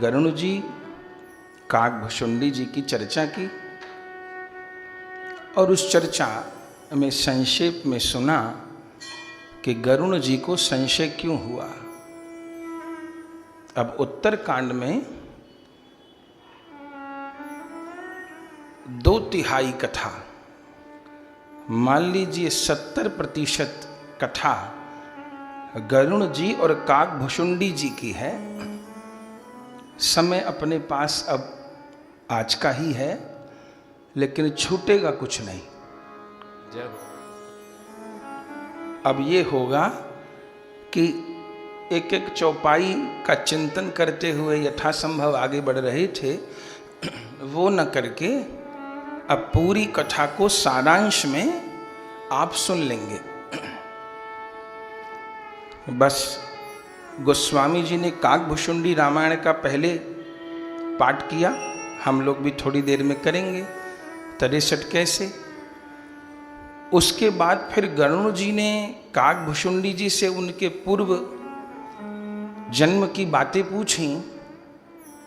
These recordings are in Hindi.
गरुण जी काकभुशुंडी जी की चर्चा की और उस चर्चा में संक्षेप में सुना कि गरुण जी को संशय क्यों हुआ। अब उत्तर कांड में 2/3 कथा, मान लीजिए 70% कथा गरुण जी और काकभुशुंडी जी की है। समय अपने पास अब आज का ही है, लेकिन छूटेगा कुछ नहीं। अब ये होगा कि एक एक चौपाई का चिंतन करते हुए यथासंभव आगे बढ़ रहे थे, वो न करके अब पूरी कथा को सारांश में आप सुन लेंगे। बस गोस्वामी जी ने काकभुशुंडी रामायण का पहले पाठ किया, हम लोग भी थोड़ी देर में करेंगे 63 कैसे। उसके बाद फिर गरुण जी ने काकभुशुंडी जी से उनके पूर्व जन्म की बातें पूछी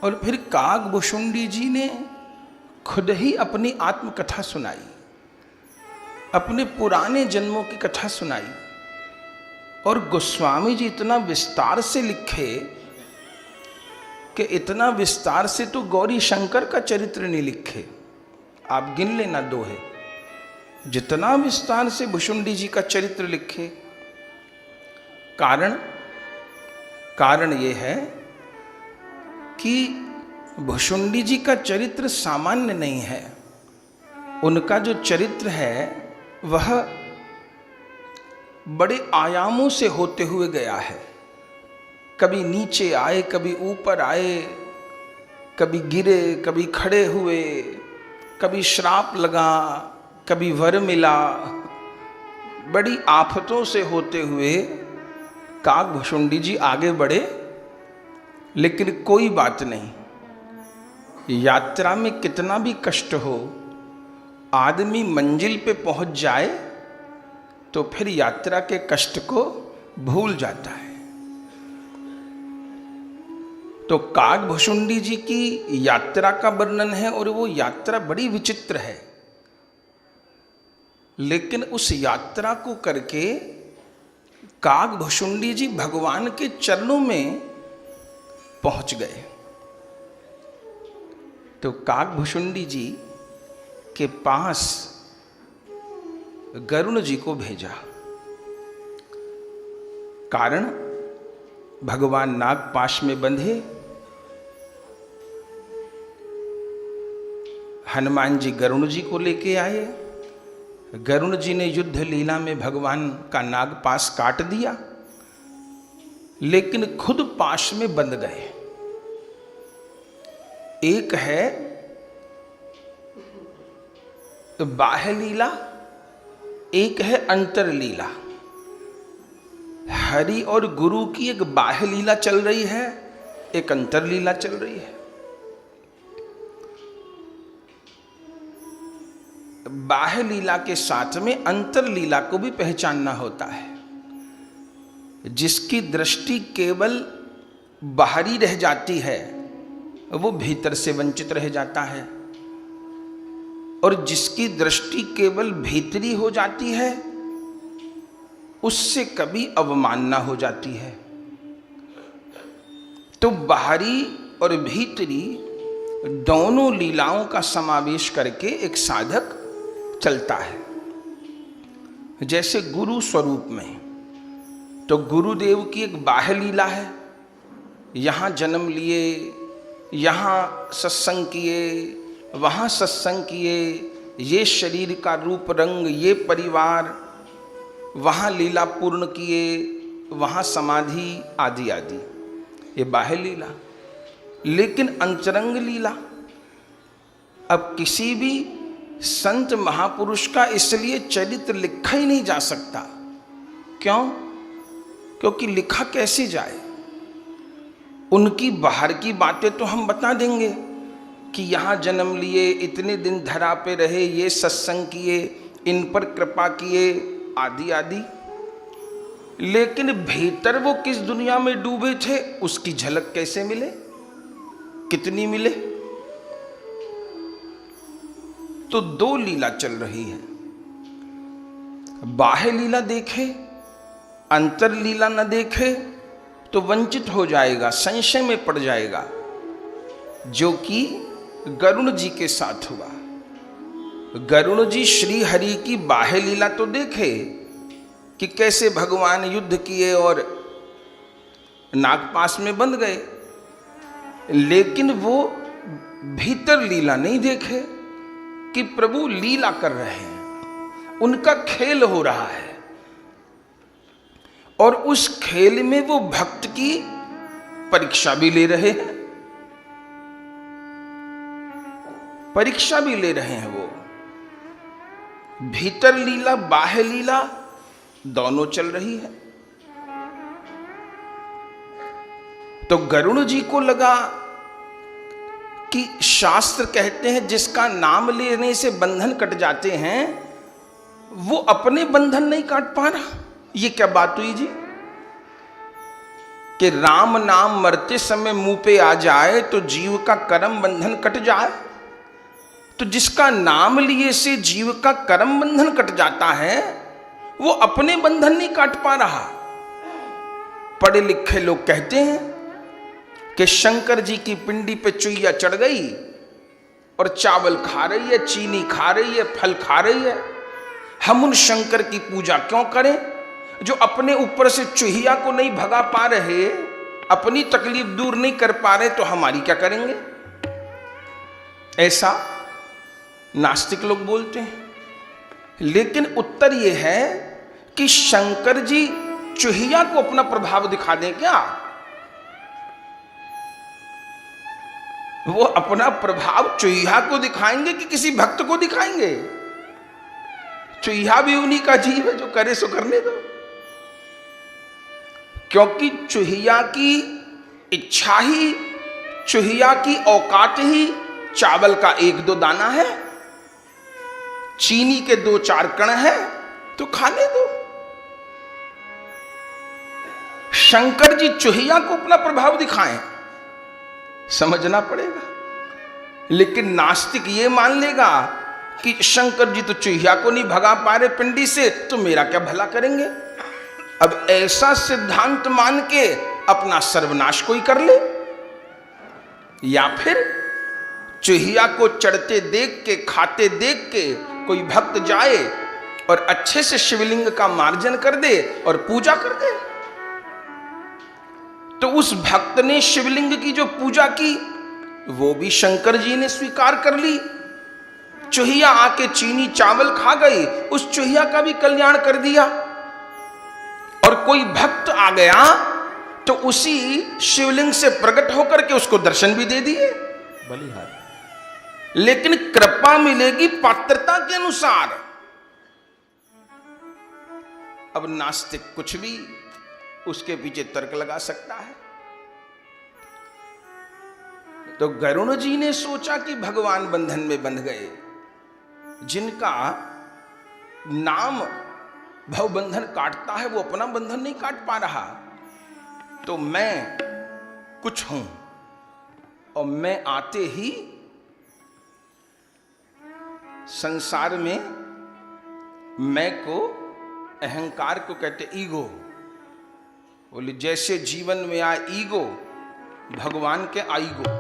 और फिर काकभुशुंडी जी ने खुद ही अपनी आत्मकथा सुनाई, अपने पुराने जन्मों की कथा सुनाई। और गोस्वामी जी इतना विस्तार से लिखे कि इतना विस्तार से तो गौरी शंकर का चरित्र नहीं लिखे। आप गिन लेना दोहे, जितना विस्तार से भुशुंडी जी का चरित्र लिखे। कारण ये है कि भुशुंडी जी का चरित्र सामान्य नहीं है। उनका जो चरित्र है वह बड़े आयामों से होते हुए गया है। कभी नीचे आए, कभी ऊपर आए, कभी गिरे, कभी खड़े हुए, कभी श्राप लगा, कभी वर मिला। बड़ी आफतों से होते हुए काकभुशुंडी जी आगे बढ़े। लेकिन कोई बात नहीं, यात्रा में कितना भी कष्ट हो, आदमी मंजिल पे पहुंच जाए तो फिर यात्रा के कष्ट को भूल जाता है। तो काकभुशुंडी जी की यात्रा का वर्णन है और वो यात्रा बड़ी विचित्र है। लेकिन उस यात्रा को करके काकभुशुंडी जी भगवान के चरणों में पहुंच गए। तो काकभुशुंडी जी के पास गरुण जी को भेजा। कारण भगवान नागपाश में बंधे, हनुमान जी गरुण जी को लेके आए। गरुण जी ने युद्ध लीला में भगवान का नागपाश काट दिया, लेकिन खुद पाश में बंध गए। एक है बाह्य लीला, एक है अंतर लीला। हरि और गुरु की एक बाह्य लीला चल रही है, एक अंतर लीला चल रही है। बाह्य लीला के साथ में अंतर लीला को भी पहचानना होता है। जिसकी दृष्टि केवल बाहरी रह जाती है वो भीतर से वंचित रह जाता है, और जिसकी दृष्टि केवल भीतरी हो जाती है उससे कभी अवमानना हो जाती है। तो बाहरी और भीतरी दोनों लीलाओं का समावेश करके एक साधक चलता है। जैसे गुरु स्वरूप में तो गुरुदेव की एक बाह्य लीला है, यहाँ जन्म लिए, यहाँ सत्संग किए, वहाँ सत्संग किए, ये शरीर का रूप रंग, ये परिवार, वहाँ लीला पूर्ण किए, वहाँ समाधि आदि आदि, ये बाह्य लीला। लेकिन अंतरंग लीला अब किसी भी संत महापुरुष का इसलिए चरित्र लिखा ही नहीं जा सकता। क्यों? क्योंकि लिखा कैसे जाए। उनकी बाहर की बातें तो हम बता देंगे कि यहाँ जन्म लिए, इतने दिन धरा पे रहे, ये सत्संग किए, इन पर कृपा किए, आदि आदि। लेकिन भीतर वो किस दुनिया में डूबे थे उसकी झलक कैसे मिले? कितनी मिले? तो दो लीला चल रही है। बाह्य लीला देखे, अंतर लीला न देखे तो वंचित हो जाएगा, संशय में पड़ जाएगा, जो कि गरुण जी के साथ हुआ। गरुण जी श्री हरि की बाह्य लीला तो देखे कि कैसे भगवान युद्ध किए और नागपाश में बंध गए, लेकिन वो भीतर लीला नहीं देखे कि प्रभु लीला कर रहे हैं, उनका खेल हो रहा है और उस खेल में वो भक्त की परीक्षा भी ले रहे हैं, परीक्षा भी ले रहे हैं। वो भीतर लीला बाह्य लीला दोनों चल रही है। तो गरुण जी को लगा कि शास्त्र कहते हैं जिसका नाम लेने से बंधन कट जाते हैं, वो अपने बंधन नहीं काट पा रहा। ये क्या बात हुई जी कि राम नाम मरते समय मुंह पे आ जाए तो जीव का कर्म बंधन कट जाए। तो जिसका नाम लिए से जीव का कर्म बंधन कट जाता है, वो अपने बंधन नहीं काट पा रहा। पढ़े लिखे लोग कहते हैं कि शंकर जी की पिंडी पे चुईया चढ़ गई और चावल खा रही है, चीनी खा रही है, फल खा रही है। हम उन शंकर की पूजा क्यों करें जो अपने ऊपर से चुहिया को नहीं भगा पा रहे, अपनी तकलीफ दूर नहीं कर पा रहे, तो हमारी क्या करेंगे? ऐसा नास्तिक लोग बोलते हैं। लेकिन उत्तर यह है कि शंकर जी चुहिया को अपना प्रभाव दिखा दें क्या? वो अपना प्रभाव चुहिया को दिखाएंगे कि किसी भक्त को दिखाएंगे? चुहिया भी उन्हीं का जीव है, जो करे सो करने दो। क्योंकि चुहिया की इच्छा ही, चुहिया की औकात ही चावल का 1-2 दाना है, चीनी के 2-4 कण है, तो खाने दो। शंकर जी चुहिया को अपना प्रभाव दिखाएं, समझना पड़ेगा। लेकिन नास्तिक ये मान लेगा कि शंकर जी तो चुहिया को नहीं भगा पा रहे पिंडी से, तो मेरा क्या भला करेंगे? अब ऐसा सिद्धांत मान के अपना सर्वनाश कोई कर ले, या फिर चुहिया को चढ़ते देख के, खाते देख के कोई भक्त जाए और अच्छे से शिवलिंग का मार्जन कर दे और पूजा कर दे। तो उस भक्त ने शिवलिंग की जो पूजा की, वो भी शंकर जी ने स्वीकार कर ली। चुहिया आके चीनी चावल खा गई, उस चुहिया का भी कल्याण कर दिया। और कोई भक्त आ गया तो उसी शिवलिंग से प्रकट होकर के उसको दर्शन भी दे दिए, बलिहार। लेकिन कृपा मिलेगी पात्रता के अनुसार। अब नास्तिक कुछ भी उसके पीछे तर्क लगा सकता है। तो गरुण जी ने सोचा कि भगवान बंधन में बंध गए, जिनका नाम भव बंधन काटता है, वो अपना बंधन नहीं काट पा रहा, तो मैं कुछ हूं। और मैं आते ही संसार में मैं को, अहंकार को कहते ईगो। बोले जैसे जीवन में आए ईगो, भगवान के आईगो।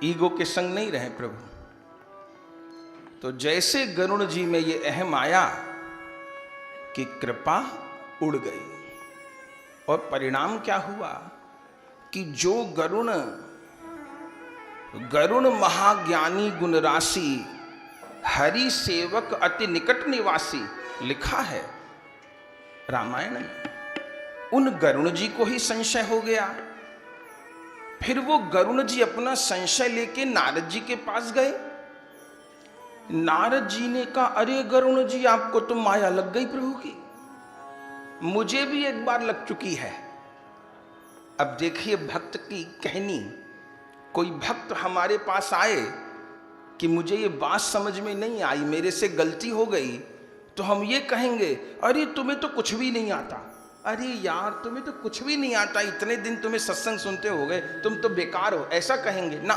ईगो के संग नहीं रहे प्रभु। तो जैसे गरुण जी में ये अहम आया कि कृपा उड़ गई, और परिणाम क्या हुआ कि जो गरुण महाज्ञानी गुण राशि, हरि सेवक अति निकट निवासी, लिखा है रामायण में। उन गरुण जी को ही संशय हो गया। फिर वो गरुण जी अपना संशय लेके नारद जी के पास गए। नारद जी ने कहा, अरे गरुण जी, आपको तो माया लग गई प्रभु की, मुझे भी एक बार लग चुकी है। अब देखिए भक्त की कहनी। कोई भक्त हमारे पास आए कि मुझे ये बात समझ में नहीं आई, मेरे से गलती हो गई, तो हम ये कहेंगे, अरे तुम्हें तो कुछ भी नहीं आता, अरे यार तुम्हें तो कुछ भी नहीं आता, इतने दिन तुम्हें सत्संग सुनते हो गए, तुम तो बेकार हो, ऐसा कहेंगे ना।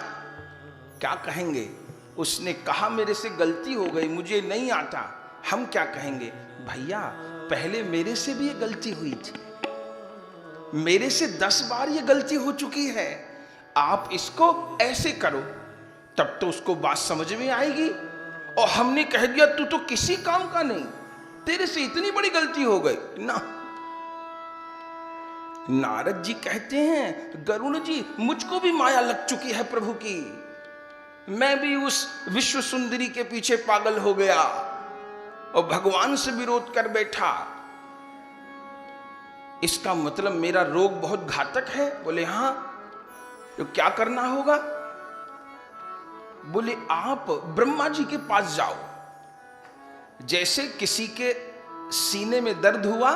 क्या कहेंगे? उसने कहा मेरे से गलती हो गई, मुझे नहीं आता। हम क्या कहेंगे? भैया पहले मेरे से भी ये गलती हुई थी, मेरे से 10 बार ये गलती हो चुकी है, आप इसको ऐसे करो, तब तो उसको बात समझ में आएगी। और हमने कह दिया तू तो किसी काम का नहीं, तेरे से इतनी बड़ी गलती हो गई ना। नारद जी कहते हैं गरुड़ जी मुझको भी माया लग चुकी है प्रभु की, मैं भी उस विश्व सुंदरी के पीछे पागल हो गया और भगवान से विरोध कर बैठा। इसका मतलब मेरा रोग बहुत घातक है? बोले हाँ। तो क्या करना होगा? बोले आप ब्रह्मा जी के पास जाओ। जैसे किसी के सीने में दर्द हुआ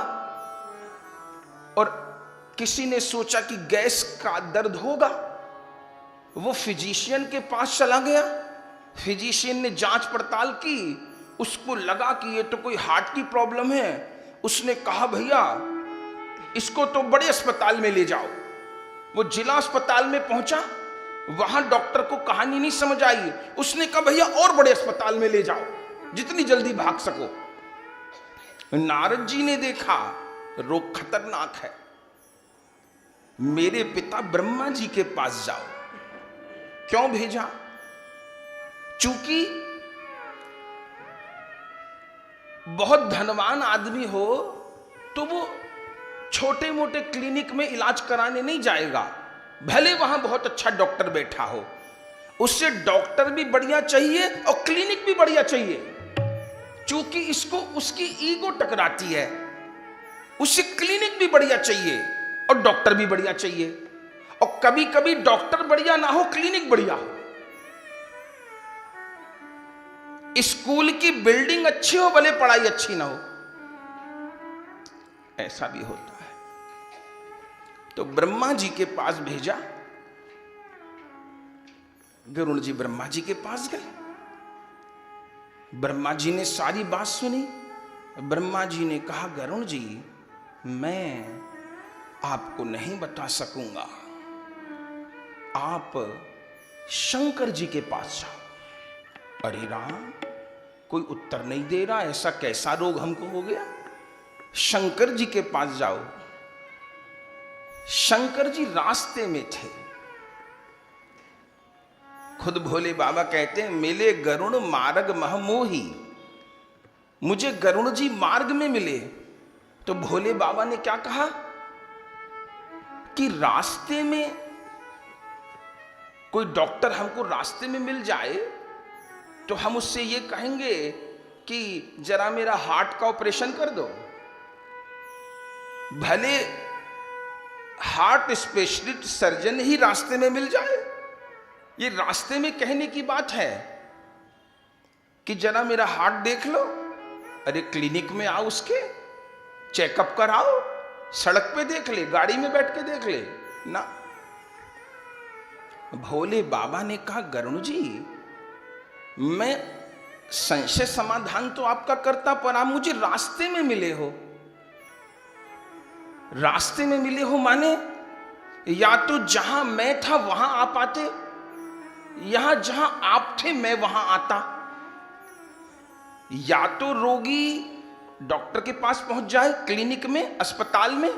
और किसी ने सोचा कि गैस का दर्द होगा, वो फिजिशियन के पास चला गया, फिजिशियन ने जांच पड़ताल की, उसको लगा कि ये तो कोई हार्ट की प्रॉब्लम है। उसने कहा भैया इसको तो बड़े अस्पताल में ले जाओ। वो जिला अस्पताल में पहुंचा, वहां डॉक्टर को कहानी नहीं समझ आई, उसने कहा भैया और बड़े अस्पताल में ले जाओ, जितनी जल्दी भाग सको। नारद जी ने देखा रोग खतरनाक है, मेरे पिता ब्रह्मा जी के पास जाओ। क्यों भेजा? चूंकि बहुत धनवान आदमी हो तो वो छोटे मोटे क्लिनिक में इलाज कराने नहीं जाएगा, भले वहां बहुत अच्छा डॉक्टर बैठा हो, उससे डॉक्टर भी बढ़िया चाहिए और क्लिनिक भी बढ़िया चाहिए। चूंकि इसको उसकी ईगो टकराती है, उसे क्लिनिक भी बढ़िया चाहिए और डॉक्टर भी बढ़िया चाहिए। और कभी कभी डॉक्टर बढ़िया ना हो, क्लिनिक बढ़िया हो। स्कूल की बिल्डिंग अच्छी हो, भले पढ़ाई अच्छी ना हो, ऐसा भी होता है। तो ब्रह्मा जी के पास भेजा, गरुड़ जी ब्रह्मा जी के पास गए। ब्रह्मा जी ने सारी बात सुनी। ब्रह्मा जी ने कहा गरुड़ जी मैं आपको नहीं बता सकूंगा, आप शंकर जी के पास जाओ। अरे राम, कोई उत्तर नहीं दे रहा, ऐसा कैसा रोग हमको हो गया? शंकर जी के पास जाओ। शंकर जी रास्ते में थे। खुद भोले बाबा कहते हैं मिले गरुड़ मार्ग महमोही, मुझे गरुड़ जी मार्ग में मिले। तो भोले बाबा ने क्या कहा कि रास्ते में कोई डॉक्टर हमको रास्ते में मिल जाए तो हम उससे ये कहेंगे कि जरा मेरा हार्ट का ऑपरेशन कर दो। भले हार्ट स्पेशलिस्ट सर्जन ही रास्ते में मिल जाए, ये रास्ते में कहने की बात है कि जरा मेरा हार्ट देख लो। अरे क्लिनिक में आओ, उसके चेकअप कराओ, सड़क पे देख ले, गाड़ी में बैठ के देख ले ना। भोले बाबा ने कहा गरुड़ जी मैं संशय समाधान तो आपका करता, पर आप मुझे रास्ते में मिले हो। रास्ते में मिले हो माने या तो जहां मैं था वहां आप आते, यहां जहां आप थे मैं वहां आता। या तो रोगी डॉक्टर के पास पहुंच जाए, क्लिनिक में, अस्पताल में,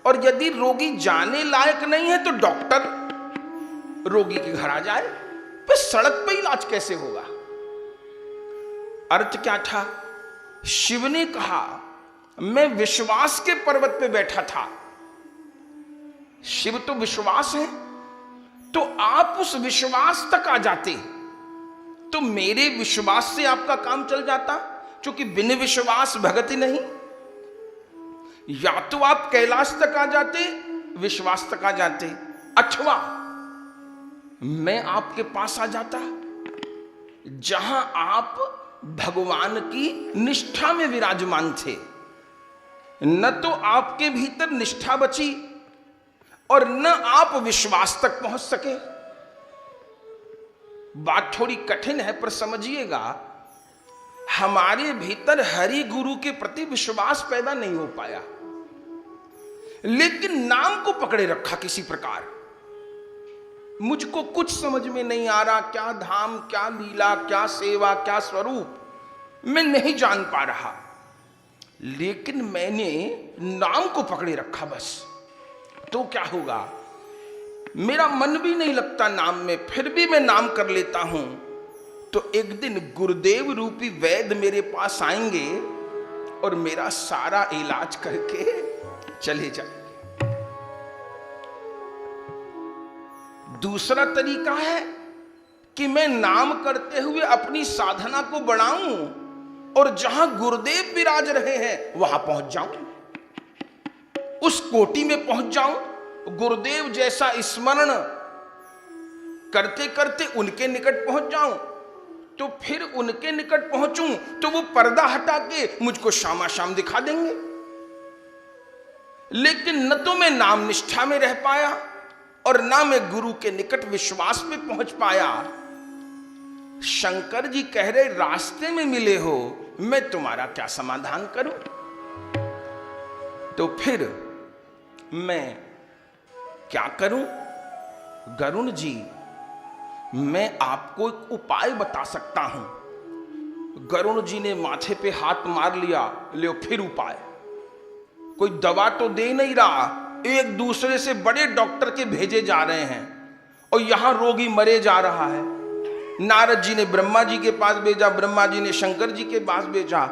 और यदि रोगी जाने लायक नहीं है तो डॉक्टर रोगी के घर आ जाए। पर सड़क पे इलाज कैसे होगा? अर्थ क्या था? शिव ने कहा मैं विश्वास के पर्वत पे बैठा था। शिव तो विश्वास है, तो आप उस विश्वास तक आ जाते तो मेरे विश्वास से आपका काम चल जाता, क्योंकि बिन विश्वास भगति नहीं। या तो आप कैलाश तक आ जाते, विश्वास तक आ जाते, अथवा मैं आपके पास आ जाता जहां आप भगवान की निष्ठा में विराजमान थे। न तो आपके भीतर निष्ठा बची और न आप विश्वास तक पहुंच सके। बात थोड़ी कठिन है पर समझिएगा, हमारे भीतर हरि गुरु के प्रति विश्वास पैदा नहीं हो पाया। लेकिन नाम को पकड़े रखा किसी प्रकार। मुझको कुछ समझ में नहीं आ रहा, क्या धाम, क्या लीला, क्या सेवा, क्या स्वरूप, मैं नहीं जान पा रहा, लेकिन मैंने नाम को पकड़े रखा बस। तो क्या होगा, मेरा मन भी नहीं लगता नाम में, फिर भी मैं नाम कर लेता हूं, तो एक दिन गुरुदेव रूपी वैद्य मेरे पास आएंगे और मेरा सारा इलाज करके चले जाएंगे। दूसरा तरीका है कि मैं नाम करते हुए अपनी साधना को बढ़ाऊं और जहां गुरुदेव विराज रहे हैं वहां पहुंच जाऊं, उस कोटि में पहुंच जाऊं, गुरुदेव जैसा स्मरण करते करते उनके निकट पहुंच जाऊं, तो फिर उनके निकट पहुंचूं तो वो पर्दा हटा के मुझको शामा शाम दिखा देंगे। लेकिन न तो मैं नाम निष्ठा में रह पाया और ना मैं गुरु के निकट विश्वास में पहुंच पाया। शंकर जी कह रहे रास्ते में मिले हो, मैं तुम्हारा क्या समाधान करूं? तो फिर मैं क्या करूं? गरुण जी, मैं आपको एक उपाय बता सकता हूं। गरुण जी ने माथे पे हाथ मार लिया, ले फिर उपाय। कोई दवा तो दे नहीं रहा, एक दूसरे से बड़े डॉक्टर के भेजे जा रहे हैं और यहां रोगी मरे जा रहा है। नारद जी ने ब्रह्मा जी के पास भेजा, ब्रह्मा जी ने शंकर जी के पास भेजा।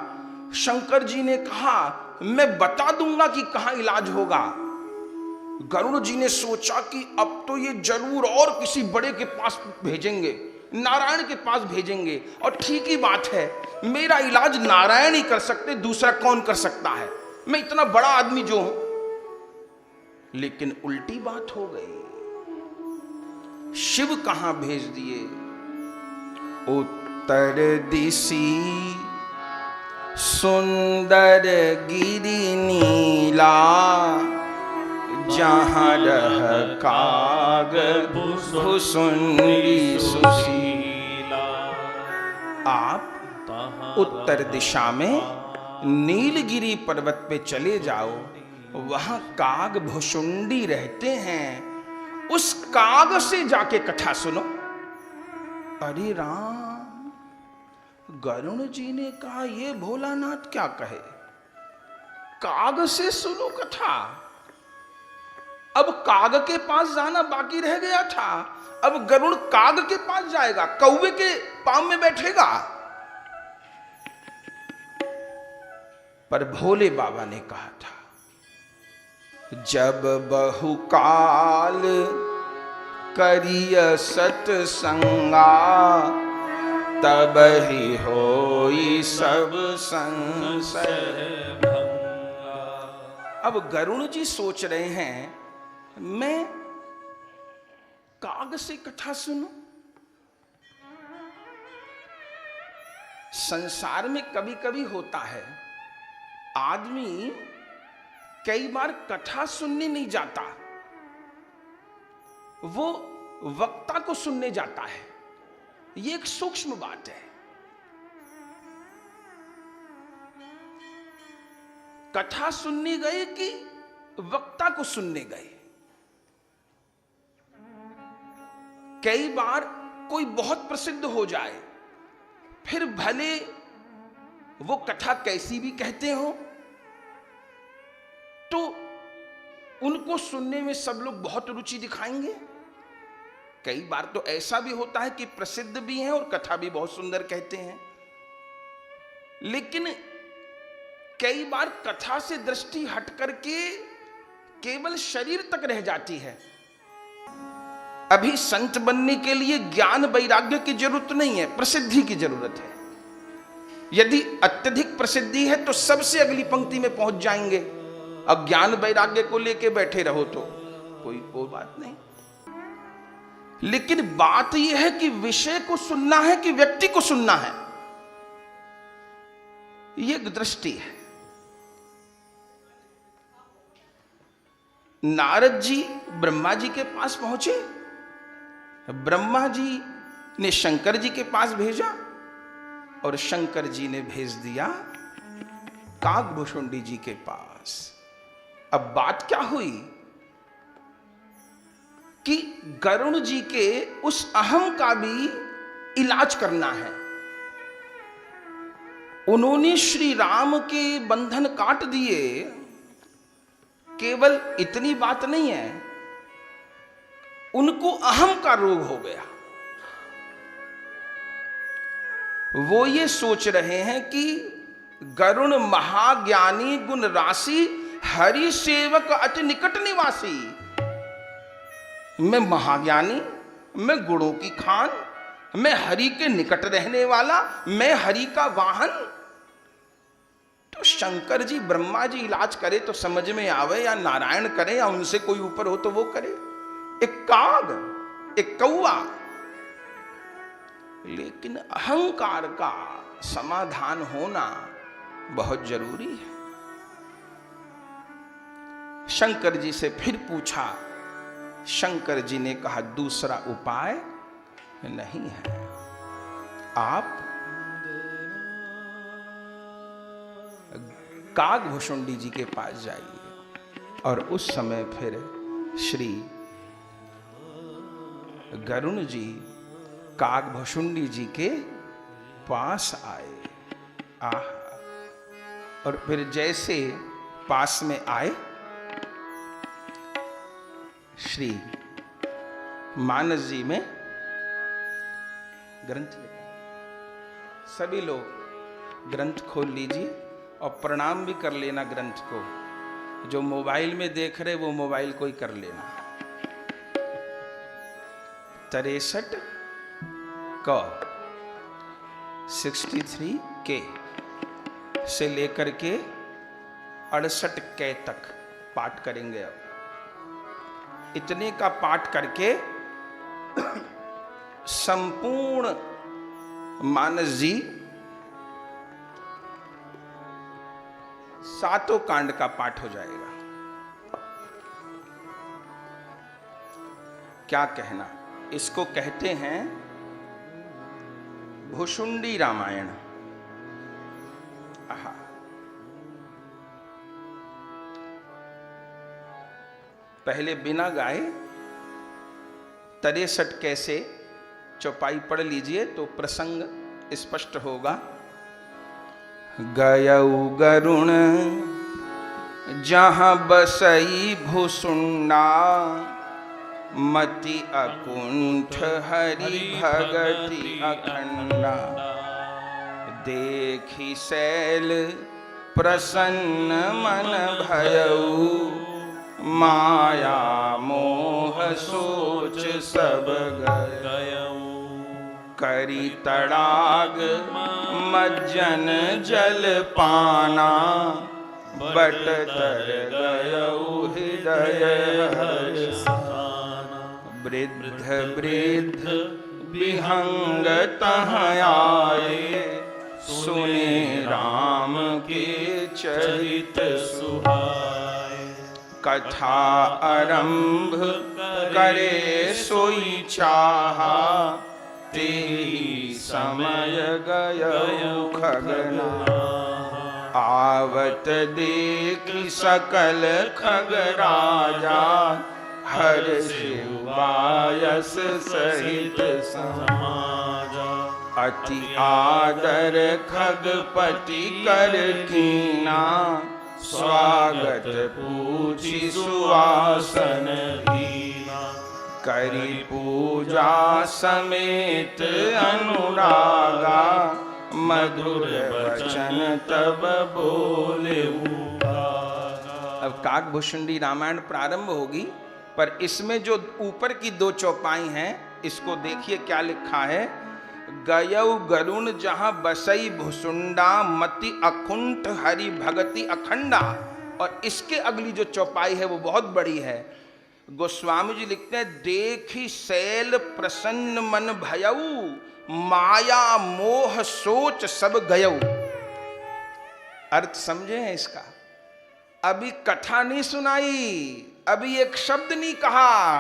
शंकर जी ने कहा मैं बता दूंगा कि कहां इलाज होगा। गरुड़ जी ने सोचा कि अब तो ये जरूर और किसी बड़े के पास भेजेंगे, नारायण के पास भेजेंगे, और ठीक ही बात है, मेरा इलाज नारायण ही कर सकते, दूसरा कौन कर सकता है, मैं इतना बड़ा आदमी जो हूं। लेकिन उल्टी बात हो गई, शिव कहां भेज दिए? उत्तर दिशी सुंदर गिरि नीला, जहां रह काग भुसुंडी सुशीला। आप उत्तर दिशा में नीलगिरी पर्वत पे चले जाओ, वहां काग भुसुंडी रहते हैं, उस काग से जाके कथा सुनो। अरे राम, गरुण जी ने कहा ये भोलानाथ क्या कहे, काग से सुनो कथा। अब काग के पास जाना बाकी रह गया था, अब गरुड़ काग के पास जाएगा, कौवे के पांव में बैठेगा। पर भोले बाबा ने कहा था, जब बहुकाल करिय सत्संगा, तब ही होई सब संशय भंगा। अब गरुण जी सोच रहे हैं मैं काग से कथा सुनूं। संसार में कभी कभी होता है, आदमी कई बार कथा सुनने नहीं जाता, वो वक्ता को सुनने जाता है। ये एक सूक्ष्म बात है। कथा सुनने गए कि वक्ता को सुनने गए? कई बार कोई बहुत प्रसिद्ध हो जाए, फिर भले वो कथा कैसी भी कहते हो, तो उनको सुनने में सब लोग बहुत रुचि दिखाएंगे। कई बार तो ऐसा भी होता है कि प्रसिद्ध भी हैं और कथा भी बहुत सुंदर कहते हैं, लेकिन कई बार कथा से दृष्टि हट करके केवल शरीर तक रह जाती है। अभी संत बनने के लिए ज्ञान वैराग्य की जरूरत नहीं है, प्रसिद्धि की जरूरत है। यदि अत्यधिक प्रसिद्धि है तो सबसे अगली पंक्ति में पहुंच जाएंगे, अब ज्ञान वैराग्य को लेके बैठे रहो तो कोई बात नहीं। लेकिन बात यह है कि विषय को सुनना है कि व्यक्ति को सुनना है, यह एक दृष्टि है। नारद जी ब्रह्मा जी के पास पहुंचे, ब्रह्मा जी ने शंकर जी के पास भेजा और शंकर जी ने भेज दिया काग भुसुंडी जी के पास। अब बात क्या हुई कि गरुण जी के उस अहम का भी इलाज करना है। उन्होंने श्री राम के बंधन काट दिए, केवल इतनी बात नहीं है, उनको अहम का रोग हो गया। वो ये सोच रहे हैं कि गरुण महाज्ञानी गुण राशि, हरि सेवक अति निकट निवासी। मैं महाज्ञानी, मैं गुणों की खान, मैं हरि के निकट रहने वाला, मैं हरि का वाहन। तो शंकर जी ब्रह्मा जी इलाज करे तो समझ में आवे, या नारायण करे, या उनसे कोई ऊपर हो तो वो करे। एक काग, एक कौवा। लेकिन अहंकार का समाधान होना बहुत जरूरी है। शंकर जी से फिर पूछा। शंकर जी ने कहा दूसरा उपाय नहीं है, आप कागभुषुंडी जी के पास जाइए। और उस समय फिर श्री गरुण जी कागभुषुंडी जी के पास आए। आह! और फिर जैसे पास में आए, श्री मानस जी में ग्रंथ लिखा। सभी लोग ग्रंथ खोल लीजिए और प्रणाम भी कर लेना ग्रंथ को। जो मोबाइल में देख रहे वो मोबाइल को ही कर लेना। 63 क 63 के से लेकर के 68 के तक पाठ करेंगे। अब इतने का पाठ करके संपूर्ण मानस जी 7 कांड का पाठ हो जाएगा। क्या कहना, इसको कहते हैं भुषुंडी रामायण। आहा! पहले बिना गाए 63 कैसे चौपाई पढ़ लीजिए तो प्रसंग स्पष्ट होगा। गयऊ गरुण जहां बसई भुसुंडा, मति अकुंठ हरि भगति अखंडा। देखी शैल प्रसन्न मन भयऊ, माया मोह सोच सब गयऊ। करी तड़ाग मज्जन जल पाना, बट तर गयऊ हृदय हर्षाना। वृद्ध वृद्ध विहंग तह आए, सुने राम के चरित सुहाए। कथा आरंभ करे सोई चाहा, तेहि समय गयऊ खगना। आवत देख सकल खग राजा, हर्षिवायस सहित समाजा। अति आदर खगपति कर कीना, स्वागत पूछी सुआसन दीना। करी पूजा समेत अनुरागा, मधुर वचन तब बोले उभागा। अब कागभुषुंडी रामायण प्रारंभ होगी, पर इसमें जो ऊपर की 2 चौपाई हैं, इसको देखिए क्या लिखा है। गयऊ गरुण जहां बसई भुसुंडा, मति अकुंठ हरि भगति अखंडा। और इसके अगली जो चौपाई है वो बहुत बड़ी है। गोस्वामी जी लिखते हैं, देखी शैल प्रसन्न मन भयऊ, माया मोह सोच सब गयऊ। अर्थ समझे हैं इसका? अभी कथा नहीं सुनाई, अभी एक शब्द नहीं कहा,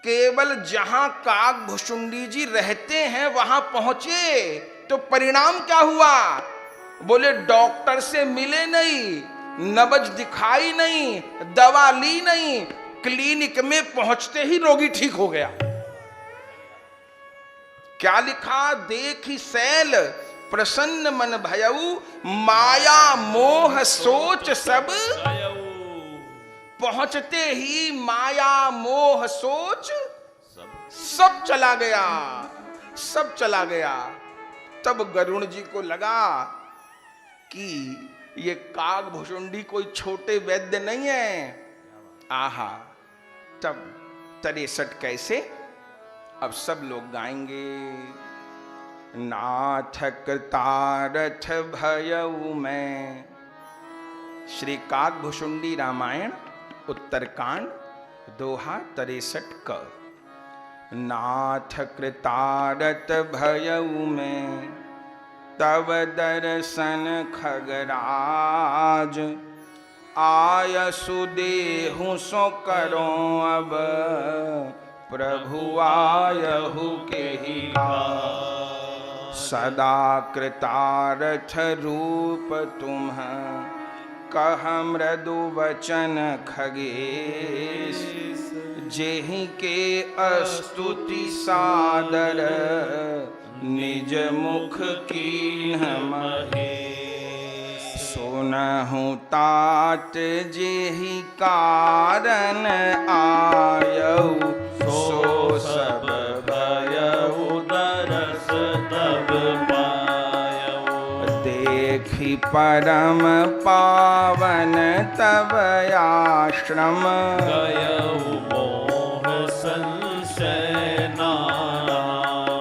केवल जहां कागभुषुंडी जी रहते हैं वहां पहुंचे तो परिणाम क्या हुआ? बोले डॉक्टर से मिले नहीं, नब्ज दिखाई नहीं, दवा ली नहीं, क्लिनिक में पहुंचते ही रोगी ठीक हो गया। क्या लिखा? देखी सैल प्रसन्न मन भयऊ, माया मोह सोच सब। पहुंचते ही माया मोह सोच सब चला गया, सब चला गया। तब गरुण जी को लगा कि ये कागभुषुंडी कोई छोटे वैद्य नहीं है। आहा, तब 63 कैसे? अब सब लोग गाएंगे। नाथ कृतारथ भयऊ मैं। श्री कागभुषुंडी रामायण उत्तरकांड दोहा 63 क। नाथ कृतारथ भयऊ मैं, तब दर्शन खगराज। आयसु देहु सो करो अब, प्रभु आयहु के ही सदा कृतारथ रूप तुम, कह मृदु वचन खगेश। जेहि के अस्तुति सादर, निज मुख कीन्ह महेश। सुनहु तात जेहि कारण आयऊ, सो सब भयऊ दरस तब पायऊ। देखि परम पावन तब आश्रम, गयऊ मोह संशय नाना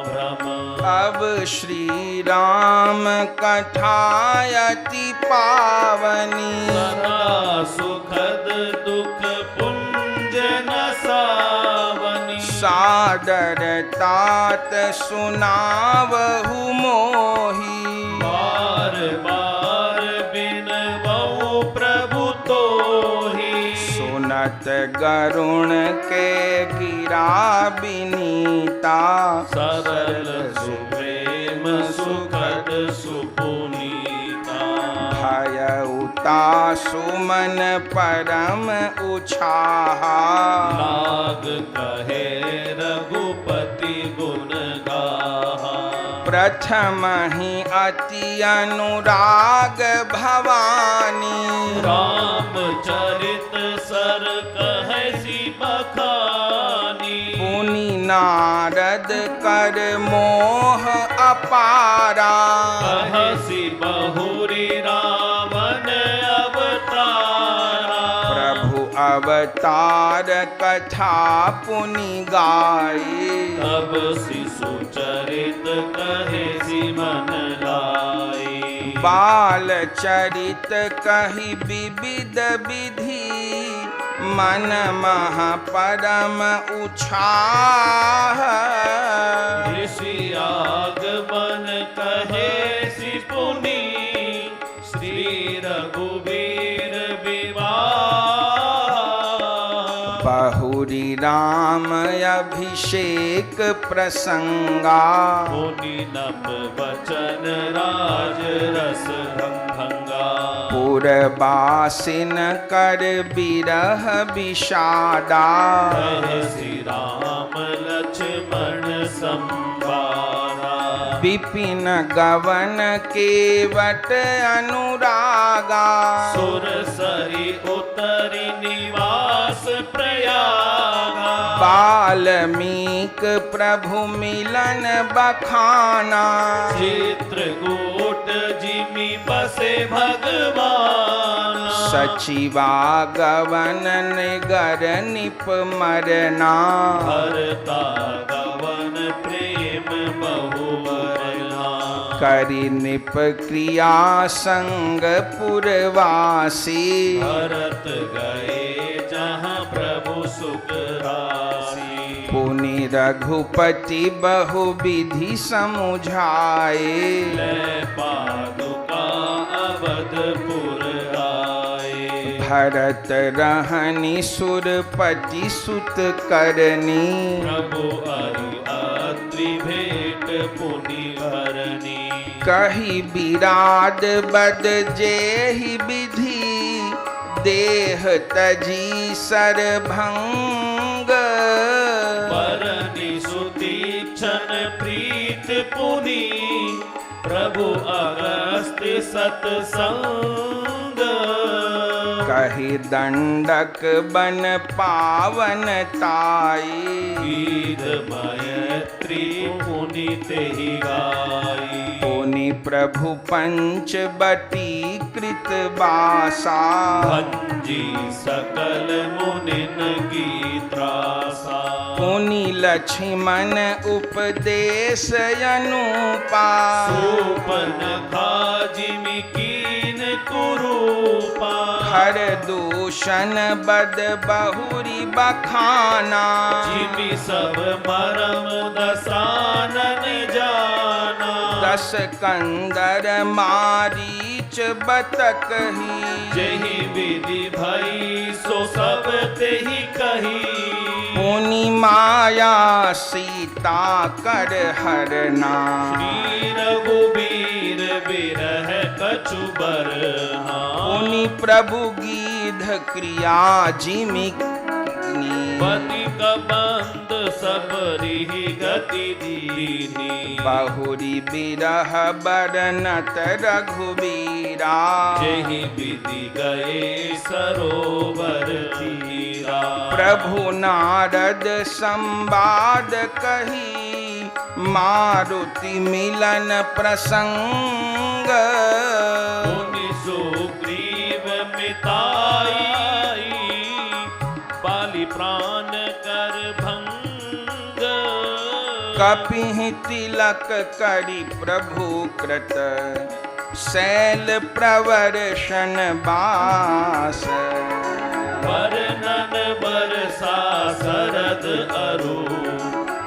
भ्रम। अब श्री राम कथायति पावनी, सदा सुखद दुख पुंज नसावनी। सादर तात सुनावहु मोही, बार बार बिनबऊ प्रभु तोही। सुनत गरुण के गिरा बिनीता, सरल सुप्रेम सुखद सुपुनीता। भयउता सुमन परम उछाहा, लाग कहे रघुपति गुण गाहा। प्रथम ही अति अनुराग भवानी, रामचरित सर कहसी बखानी। पुनि नारद कर मोह अपारा, कहसी बहुरी रावण अवतारा। प्रभु अवतार कथा पुनि गाई, तब शिशु चरित कहेसी मन लाई। बाल चरित कही विविध विधि, मन मह परम उछाह। ऋषि आगमन कहेसी पुनि, श्री रघुवीर विवाह। बहुरी राम अभिषेक प्रसंगा, पुनि नभ वचन राज रस भंगा। पुरबासिन कर बिरह विषादा, कहसी राम लक्ष्मण संवादा। विपिन गवन केवट अनुरागा, सुरसरी उतरि निवास प्रयागा। वाल्मीक प्रभु मिलन बखाना, चित्रकूट जिमि बसे भगवान। सचिवा गवन निगर निप मरना, भरता गवन प्रेम बहुवरना। करि निप क्रिया संग पुरवासी, भरत गए जहाँ प्रभु सुख राशि। पुनि रघुपति बहु विधि समुझाए, ले पादुका अवधपुर आए। भरत रहनि सुरपति सुत करनी, प्रभु अरि अत्रि भेंट पुनि भरनी। कही बिराद बद जेहि विधि, देह तजी सरभंग, परनि सुतीक्षण प्रीत पुनि, प्रभु अगस्त्य सतसंग। कहि दंडक बन पावन ताई, गीत मैत्री पुनि तेहि गाई। पुनि प्रभु पंच बटी कृत बासा, भंजी सकल मुनिन की त्रासा। पुनि लक्ष्मण उपदेश अनुपा, सूपनखा जिमि कीन कुरूपा। हर दूषण बद बहुरी बखाना, जिमि सब मरम दसानन जाना। दस कंदर मारीच बतक ही, जहि विधि भई सो सब तेहि कही। पुनि माया सीता कर हरना, श्री रघुबीर बिरह कछु बरना। पुनि प्रभु गीध क्रिया जिमिनी, पति कबंद सबरी गति दीनी। बहुरी बिरह बरनत रघुबीरा, जहि विधि गए सरोवर तीरा। प्रभु नारद संवाद कही, मारुति मिलन प्रसंग। मुनि सुग्रीव मिताई, पाली प्राण कर भंग। कपिहि तिलक करि प्रभु कृत, शैल प्रवर्षण बास। वर्णन बरसा शरद अरु,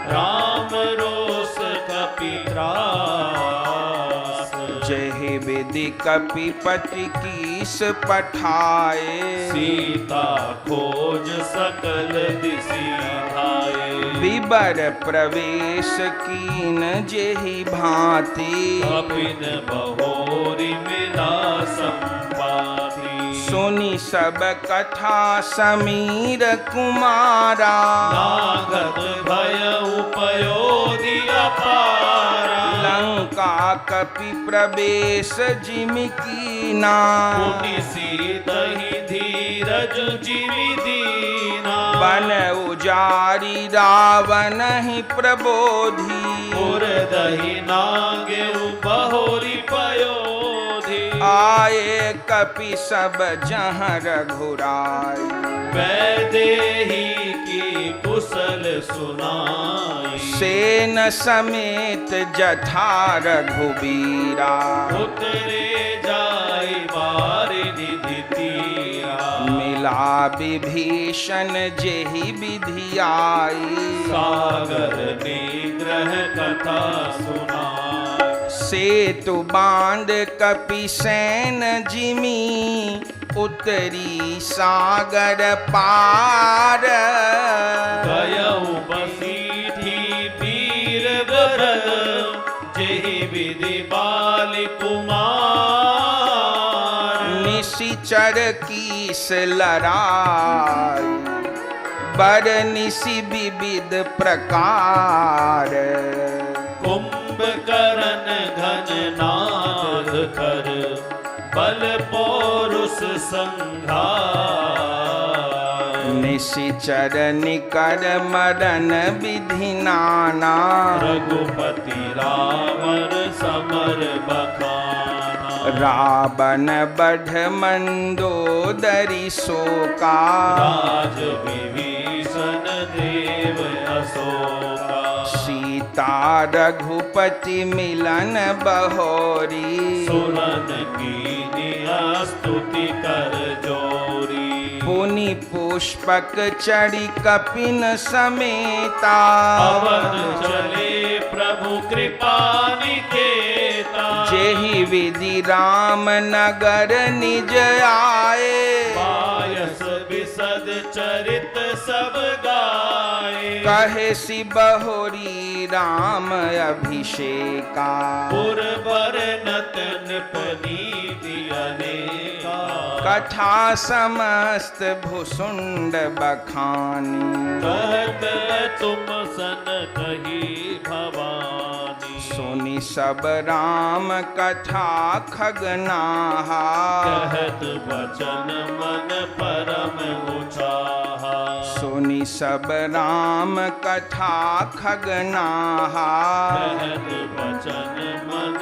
राम रोष कपित्रास। जहि विधि कपिपति कीस पठाए, सीता खोज सकल दिशि धाये। विबर प्रवेश कीन जेहि भांति, कपिन बहोरी मिला संपाति। सुनि सब कथा समीर कुमारा, लागत भयउ पयोधि अपारा। लंका कपि प्रवेश जिमि कीना, पुनि सीतहि धीरज जिमि दीना। बन उजारी रावण ही प्रबोधि, उरदहि नागेउ बहोरी पयोधि। आए कपि सब जहाँ रघुराई, वैदेही की कुशल सुनाई। सेन समेत जथा रघुबीरा, उतरे जाय बारि निधि तीरा। मिला विभीषण जेहि विधि आई, सागर निग्रह कथा सुनाई। सेतु बांध कपि सैन जिमि, उतरी सागर पार। गयउ बसीठी वीर वर, जेहि विधि बालि कुमार। निशिचर कीस लड़ाई, बर निशि विविध प्रकार। कुंभकर्ण घन नाद कर, बल पौरुष संघार। निशिचर निकर मरण विधि नाना, रघुपति रावण समर बखाना। रावण बढ़ मंदोदरी शोका, राज विभीषण देव अशोका। सीता रघुपति मिलन बहोरी, सुरन कीनी स्तुति कर जोरी। पुनि पुष्पक चढ़ी कपिन समेता, अवन चले प्रभु कृपा निकेता। जेहि विधि राम नगर निज आए, पायस विशद चरित सब गाए। कहे सि बहोरी राम अभिषेका। पुरबर नत निपनीति अनेका। कथा समस्त भुसुंड बखानी। कहत तुम सन कही भवानी। सुनि सब राम कथा खगनाहा। कहत वचन मन परम उचाहा। सुनि सब राम कथा खगनाहा। कहत वचन मन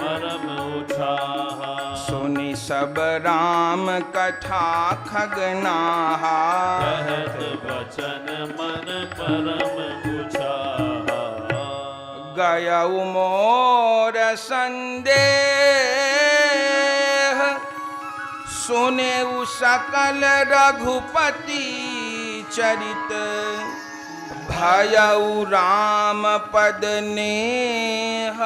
परम उचाहा। सुनि सब राम कथा खगनाहा। कहत वचन मन परम उचाहा। गयउ मोर संदेह। सुनेउ सकल रघुपति चरित। भयउ राम पद नेह।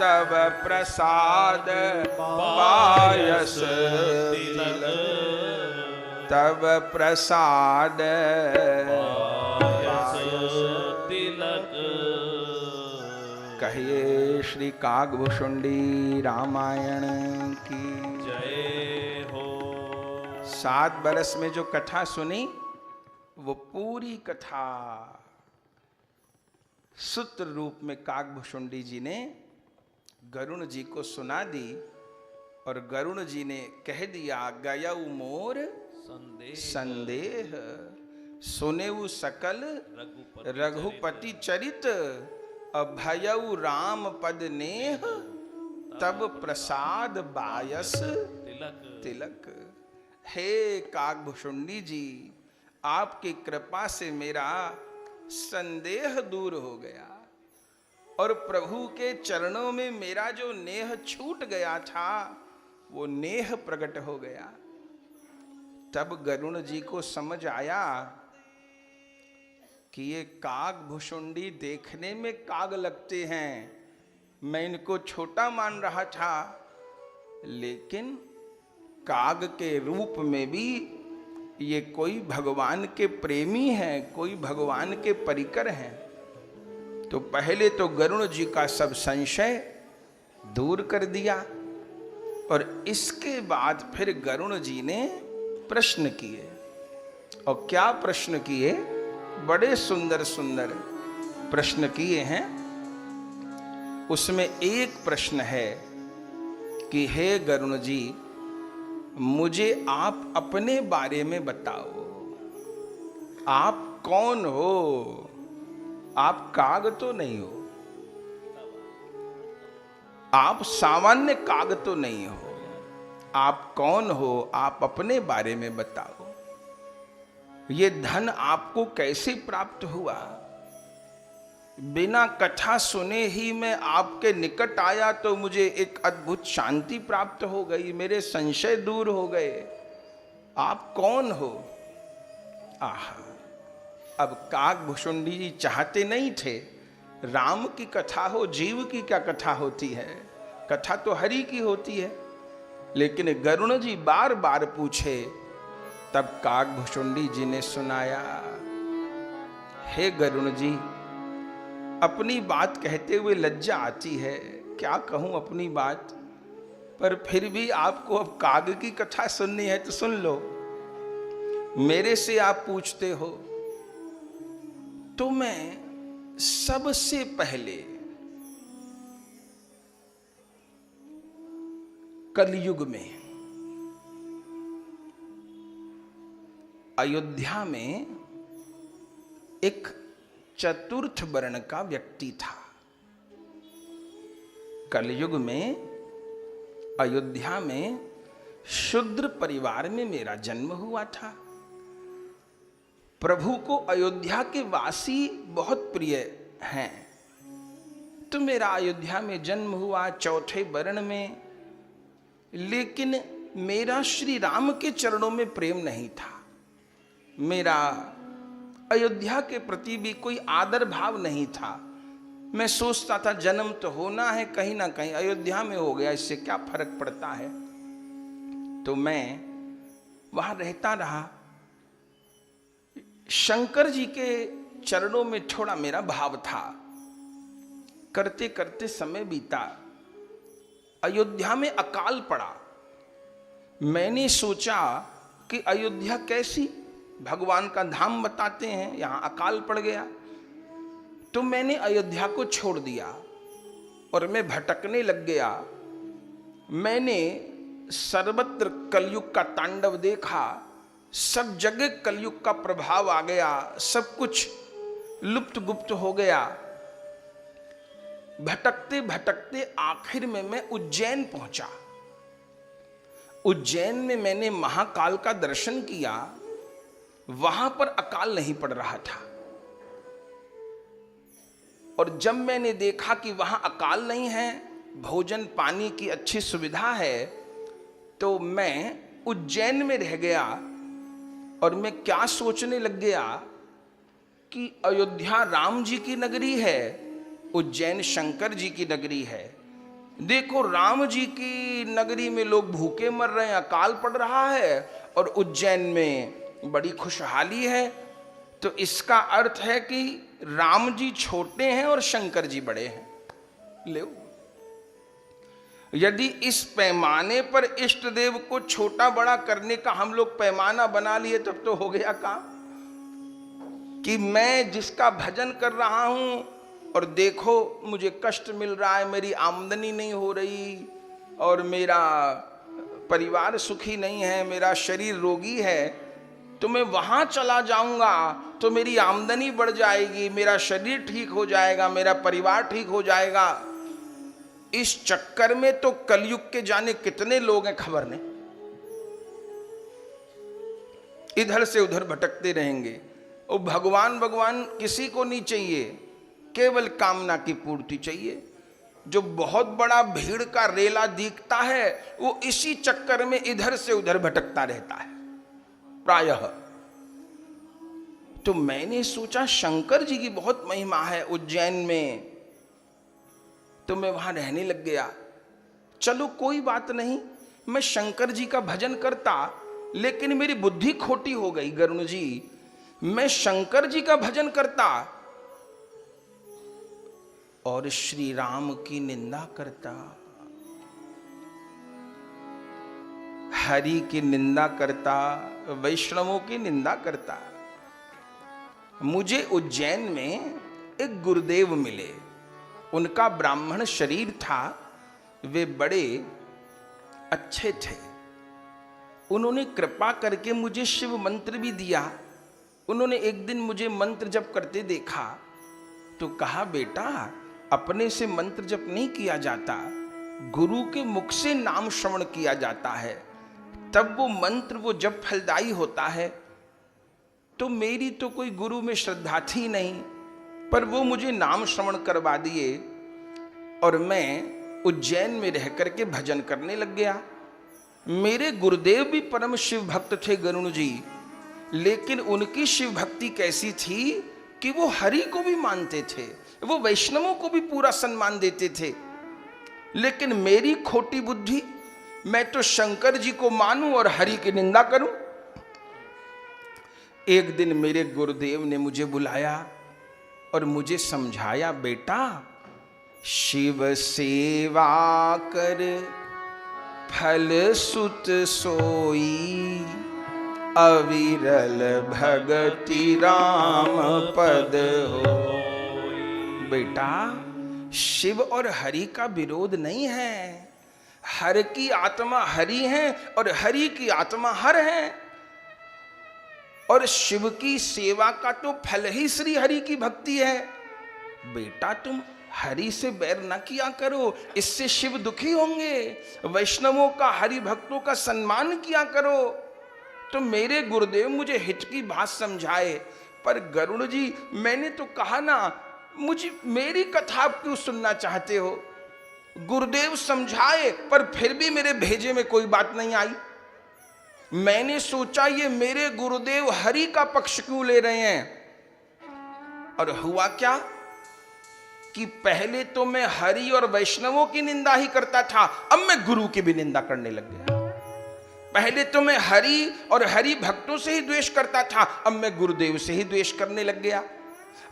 तब प्रसाद पायस तिलक। तब प्रसाद तिलक। कहिए श्री कागभूषुंडी रामायण की जय हो। 7 बरस में जो कथा सुनी वो पूरी कथा सूत्र रूप में कागभूषुंडी जी ने गरुण जी को सुना दी। और गरुण जी ने कह दिया गयउ मोर संदेह। सुनेउ सकल रघुपति चरित। अभयउ राम पद नेह। तब प्रसाद बायस तिलक। हे कागभूषुंडी जी, आपकी कृपा से मेरा संदेह दूर हो गया और प्रभु के चरणों में मेरा जो नेह छूट गया था वो नेह प्रकट हो गया। तब गरुण जी को समझ आया कि ये कागभूषुंडी देखने में काग लगते हैं। मैं इनको छोटा मान रहा था, लेकिन काग के रूप में भी ये कोई भगवान के प्रेमी हैं, कोई भगवान के परिकर हैं। तो पहले तो गरुण जी का सब संशय दूर कर दिया और इसके बाद फिर गरुण जी ने प्रश्न किए। और क्या प्रश्न किए? बड़े सुंदर सुंदर प्रश्न किए हैं। उसमें एक प्रश्न है कि हे गरुण जी, मुझे आप अपने बारे में बताओ। आप कौन हो? आप काग तो नहीं हो, आप सामान्य काग तो नहीं हो। आप कौन हो? आप अपने बारे में बताओ। ये धन आपको कैसे प्राप्त हुआ? बिना कथा सुने ही मैं आपके निकट आया तो मुझे एक अद्भुत शांति प्राप्त हो गई, मेरे संशय दूर हो गए। आप कौन हो? आहा, अब कागभूषुंडी जी चाहते नहीं थे राम की कथा हो, जीव की क्या कथा होती है? कथा तो हरि की होती है। लेकिन गरुण जी बार बार पूछे, तब कागभूषुंडी जी ने सुनाया। हे गरुण जी, अपनी बात कहते हुए लज्जा आती है, क्या कहूं अपनी बात, पर फिर भी आपको अब काग की कथा सुननी है तो सुन लो। मेरे से आप पूछते हो तो मैं सबसे पहले कलयुग में अयोध्या में एक चतुर्थ वर्ण का व्यक्ति था। कलयुग में अयोध्या में शूद्र परिवार में मेरा जन्म हुआ था। प्रभु को अयोध्या के वासी बहुत प्रिय हैं, तो मेरा अयोध्या में जन्म हुआ चौथे वर्ण में। लेकिन मेरा श्री राम के चरणों में प्रेम नहीं था। मेरा अयोध्या के प्रति भी कोई आदर भाव नहीं था। मैं सोचता था जन्म तो होना है कहीं ना कहीं, अयोध्या में हो गया, इससे क्या फर्क पड़ता है। तो मैं वहां रहता रहा। शंकर जी के चरणों में थोड़ा मेरा भाव था। करते करते समय बीता, अयोध्या में अकाल पड़ा। मैंने सोचा कि अयोध्या कैसी, भगवान का धाम बताते हैं, यहां अकाल पड़ गया। तो मैंने अयोध्या को छोड़ दिया और मैं भटकने लग गया। मैंने सर्वत्र कलयुग का तांडव देखा, सब जगह कलयुग का प्रभाव आ गया, सब कुछ लुप्त गुप्त हो गया। भटकते भटकते आखिर में मैं उज्जैन पहुंचा। उज्जैन में मैंने महाकाल का दर्शन किया। वहां पर अकाल नहीं पड़ रहा था, और जब मैंने देखा कि वहां अकाल नहीं है, भोजन पानी की अच्छी सुविधा है, तो मैं उज्जैन में रह गया। और मैं क्या सोचने लग गया कि अयोध्या राम जी की नगरी है, उज्जैन शंकर जी की नगरी है। देखो, राम जी की नगरी में लोग भूखे मर रहे हैं, अकाल पड़ रहा है, और उज्जैन में बड़ी खुशहाली है। तो इसका अर्थ है कि राम जी छोटे हैं और शंकर जी बड़े हैं। ले, यदि इस पैमाने पर इष्ट देव को छोटा बड़ा करने का हम लोग पैमाना बना लिए, तब तो हो गया काम कि मैं जिसका भजन कर रहा हूं और देखो मुझे कष्ट मिल रहा है, मेरी आमदनी नहीं हो रही, और मेरा परिवार सुखी नहीं है, मेरा शरीर रोगी है, तो मैं वहां चला जाऊंगा तो मेरी आमदनी बढ़ जाएगी, मेरा शरीर ठीक हो जाएगा, मेरा परिवार ठीक हो जाएगा। इस चक्कर में तो कलयुग के जाने कितने लोग हैं खबर नहीं, इधर से उधर भटकते रहेंगे। और भगवान भगवान किसी को नहीं चाहिए, केवल कामना की पूर्ति चाहिए। जो बहुत बड़ा भीड़ का रेला दिखता है, वो इसी चक्कर में इधर से उधर भटकता रहता है प्रायः। तो मैंने सोचा शंकर जी की बहुत महिमा है उज्जैन में, तो मैं वहां रहने लग गया। चलो कोई बात नहीं, मैं शंकर जी का भजन करता, लेकिन मेरी बुद्धि खोटी हो गई गरुण जी। मैं शंकर जी का भजन करता और श्री राम की निंदा करता, हरि की निंदा करता, वैष्णवों की निंदा करता। मुझे उज्जैन में एक गुरुदेव मिले, उनका ब्राह्मण शरीर था, वे बड़े अच्छे थे। उन्होंने कृपा करके मुझे शिव मंत्र भी दिया। उन्होंने एक दिन मुझे मंत्र जप करते देखा तो कहा, बेटा अपने से मंत्र जप नहीं किया जाता, गुरु के मुख से नाम श्रवण किया जाता है, तब वो मंत्र वो जप फलदायी होता है। तो मेरी तो कोई गुरु में श्रद्धा थी नहीं, पर वो मुझे नाम श्रवण करवा दिए और मैं उज्जैन में रह करके भजन करने लग गया। मेरे गुरुदेव भी परम शिव भक्त थे गरुण जी, लेकिन उनकी शिव भक्ति कैसी थी कि वो हरि को भी मानते थे, वो वैष्णवों को भी पूरा सम्मान देते थे। लेकिन मेरी खोटी बुद्धि, मैं तो शंकर जी को मानूं और हरि की निंदा करूं। एक दिन मेरे गुरुदेव ने मुझे बुलाया और मुझे समझाया, बेटा शिव सेवा कर फल सुत सोई, अविरल भगति राम पद होई। बेटा शिव और हरि का विरोध नहीं है, हर की आत्मा हरि है और हरि की आत्मा हर है, और शिव की सेवा का तो फल ही श्री हरि की भक्ति है। बेटा तुम हरि से बैर न किया करो, इससे शिव दुखी होंगे। वैष्णवों का, हरि भक्तों का सम्मान किया करो। तो मेरे गुरुदेव मुझे हित की बात समझाए, पर गरुड़ जी मैंने तो कहा ना, मुझे मेरी कथा आप क्यों सुनना चाहते हो? गुरुदेव समझाए पर फिर भी मेरे भेजे में कोई बात नहीं आई। मैंने सोचा ये मेरे गुरुदेव हरि का पक्ष क्यों ले रहे हैं, और हुआ क्या कि पहले तो मैं हरि और वैष्णवों की निंदा ही करता था, अब मैं गुरु की भी निंदा करने लग गया। पहले तो मैं हरि और हरि भक्तों से ही द्वेष करता था, अब मैं गुरुदेव से ही द्वेष करने लग गया।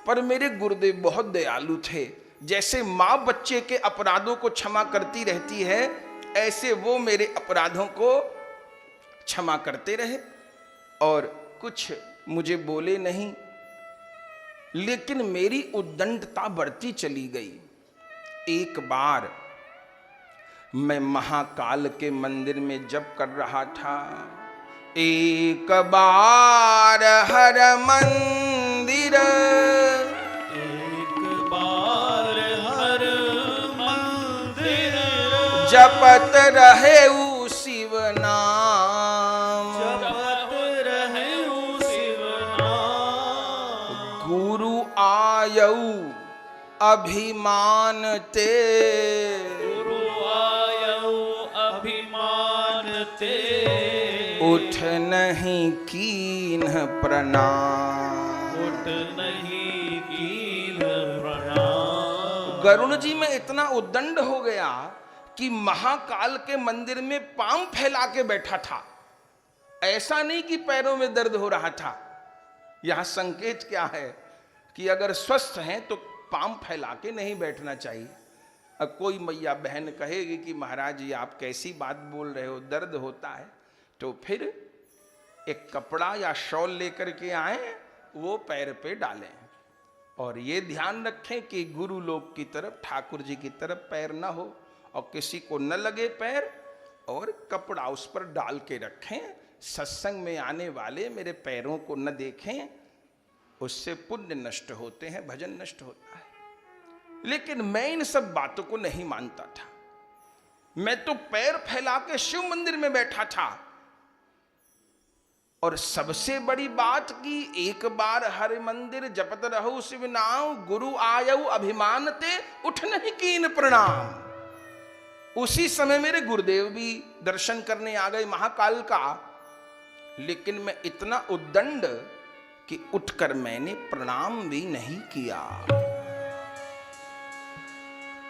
पर मेरे गुरुदेव बहुत दयालु थे। जैसे माँ बच्चे के अपराधों को क्षमा करती रहती है, ऐसे वो मेरे अपराधों को क्षमा करते रहे और कुछ मुझे बोले नहीं। लेकिन मेरी उद्दंडता बढ़ती चली गई। एक बार मैं महाकाल के मंदिर में जप कर रहा था। एक बार हर मंदिर, एक बार हर मंदिर, जपत रहे शिव नाम, जपत रहे शिव नाम। गुरु आयऊ अभिमान ते, गुरु आयऊ अभिमान ते, उठ नहीं कीन्ह प्रणाम। उठ नहीं कीन प्रणाम। गरुण जी में इतना उद्दंड हो गया कि महाकाल के मंदिर में पांव फैला के बैठा था। ऐसा नहीं कि पैरों में दर्द हो रहा था। यहां संकेत क्या है कि अगर स्वस्थ हैं तो पांव फैला के नहीं बैठना चाहिए। अब कोई मैया बहन कहेगी कि महाराज जी आप कैसी बात बोल रहे हो, दर्द होता है, तो फिर एक कपड़ा या शॉल लेकर के आए, वो पैर पे डालें और ये ध्यान रखें कि गुरु लोग की तरफ, ठाकुर जी की तरफ पैर ना हो और किसी को न लगे पैर, और कपड़ा उस पर डाल के रखें। सत्संग में आने वाले मेरे पैरों को न देखें, उससे पुण्य नष्ट होते हैं, भजन नष्ट होता है। लेकिन मैं इन सब बातों को नहीं मानता था। मैं तो पैर फैला के शिव मंदिर में बैठा था। और सबसे बड़ी बात कि एक बार हर मंदिर जपत रहो शिव नाम, गुरु आयऊ अभिमान ते, उठ नहीं कीन प्रणाम। उसी समय मेरे गुरुदेव भी दर्शन करने आ गए महाकाल का। लेकिन मैं इतना उद्दंड कि उठकर मैंने प्रणाम भी नहीं किया।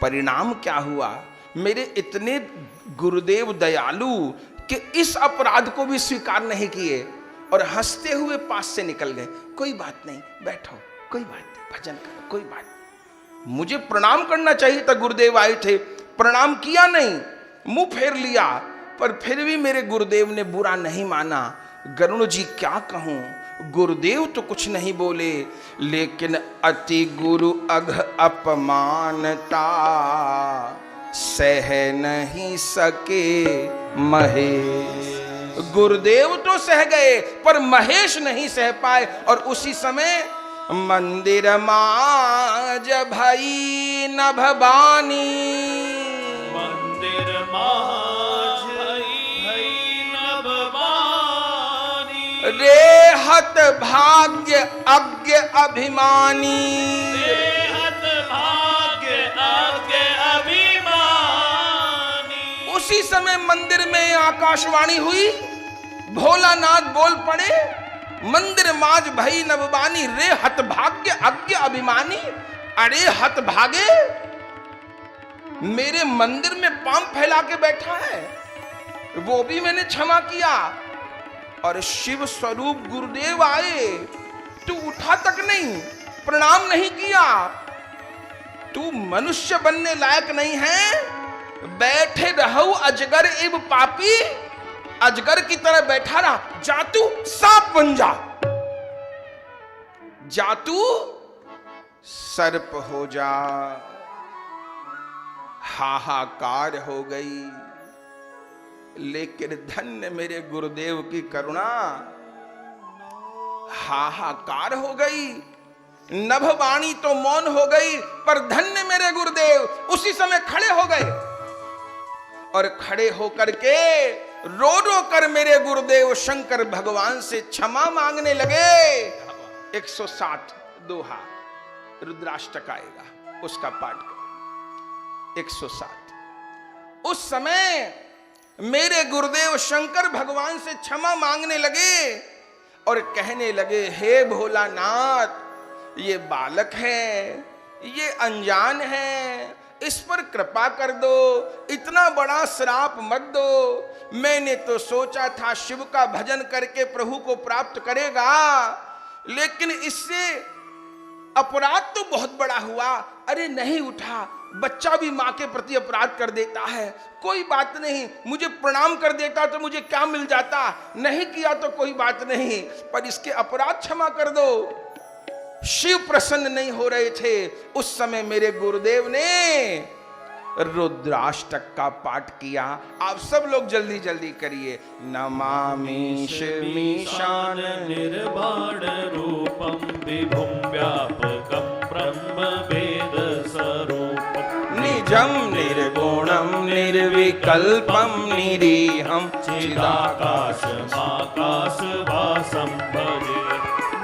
परिणाम क्या हुआ? मेरे इतने गुरुदेव दयालु कि इस अपराध को भी स्वीकार नहीं किए और हंसते हुए पास से निकल गए। कोई बात नहीं, बैठो, कोई बात नहीं, भजन करो, कोई बात नहीं। मुझे प्रणाम करना चाहिए था, गुरुदेव आए थे, प्रणाम किया नहीं, मुंह फेर लिया। पर फिर भी मेरे गुरुदेव ने बुरा नहीं माना। गरुण जी क्या कहूं, गुरुदेव तो कुछ नहीं बोले, लेकिन अति गुरु अघ अपमानता सह नहीं सके महेश। गुरुदेव तो सह गए पर महेश नहीं सह पाए। और उसी समय मंदिर माज भई नभबानी, मंदिर माज भई नभबानी, रेहत भाग्य अज्ञ अभिमानी, रेहत भाग्य अज्ञ अभिमानी। उसी समय मंदिर में आकाशवाणी हुई, भोलानाथ बोल पड़े, मंदिर माज भई नभबानी, रे हत भाग्य अज्ञ अभिमानी। अरे हत भागे, मेरे मंदिर में पांव फैला के बैठा है, वो भी मैंने क्षमा किया। और शिव स्वरूप गुरुदेव आए, तू उठा तक नहीं, प्रणाम नहीं किया, तू मनुष्य बनने लायक नहीं है, बैठे रहो अजगर इब पापी। अजगर की तरह बैठा रहा, जा तू सांप बन जा, जा तू सर्प हो जा। हाहाकार हो गई। लेकिन धन्य मेरे गुरुदेव की करुणा, हाहाकार हो गई। नभवाणी तो मौन हो गई, पर धन्य मेरे गुरुदेव उसी समय खड़े हो गए। और खड़े होकर के रो रो कर मेरे गुरुदेव शंकर भगवान से क्षमा मांगने लगे। 107 दोहा रुद्राष्टक आएगा, उसका पाठ करो। 107। उस समय मेरे गुरुदेव शंकर भगवान से क्षमा मांगने लगे और कहने लगे, हे भोलानाथ, ये बालक है, ये अनजान है, इस पर कृपा कर दो, इतना बड़ा श्राप मत दो। मैंने तो सोचा था शिव का भजन करके प्रभु को प्राप्त करेगा, लेकिन इससे अपराध तो बहुत बड़ा हुआ। अरे नहीं उठा, बच्चा भी मां के प्रति अपराध कर देता है, कोई बात नहीं, मुझे प्रणाम कर देता तो मुझे क्या मिल जाता, नहीं किया तो कोई बात नहीं, पर इसके अपराध क्षमा कर दो। शिव प्रसन्न नहीं हो रहे थे। उस समय मेरे गुरुदेव ने रुद्राष्टक का पाठ किया। आप सब लोग जल्दी जल्दी करिए। नमामि मीशान निर्बाण रूपम विभुम व्यापकम ब्रह्म वेद स्वरूपम निजं निर्गुणं निर्विकल्पं निरीहं चिदाकाशमाकाशवासं भजे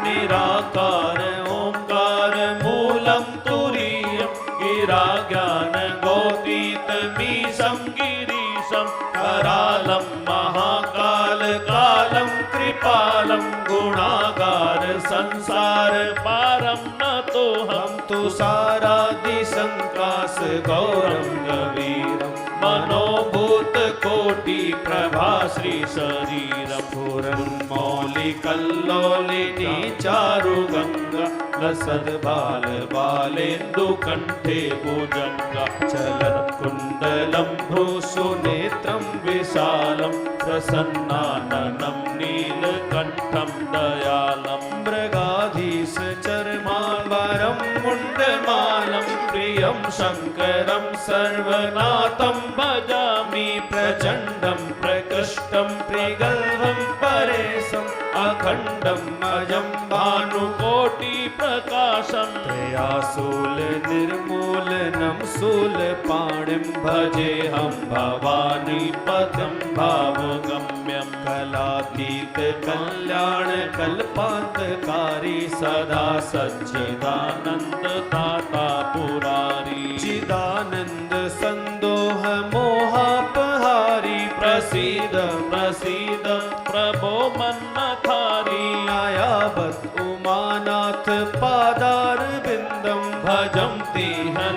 निराकार ओंकार मूलं तुरीयं गिराज्ञान गोतीतमीशं गिरीशं करालं महाकाल कालं कृपालं गुणागार संसार पारं नतो हम तुषारादि संकाश गौरं गवीरं मनोभूत कोटि प्रभा श्री शरीरं पूरन्मौलि कल्लोलिनी चारु गंगा लसद बाल बालेन्दु कंठे भुजंगा चलन कुंडलं भ्रूसु नेत्रं विशालं प्रसन्नाननं नीलकंठं दयालं मृगाधीश चर्माम्बरं मुण्डमालं प्रियं शंकरं सर्वनाथं भजामि प्रचण्डं प्रकृष्टं प्रिगल्भं परेशम् अखण्डं अजं भानुकोटि प्रकाशं त्रयासूल निर्मूलनं शूलपाणिं भजेऽहं भवानी पदं भावगम्यं कलातीत कल्याण कल्पान्तकारी सदा सच्चिदानन्द दाता पुरारी चिदानन्द संदोह मोहापहारी प्रसीद प्रसीद प्रभो मन्नथारी आयावत् उमानाथ पादारविन्दं भजन्ति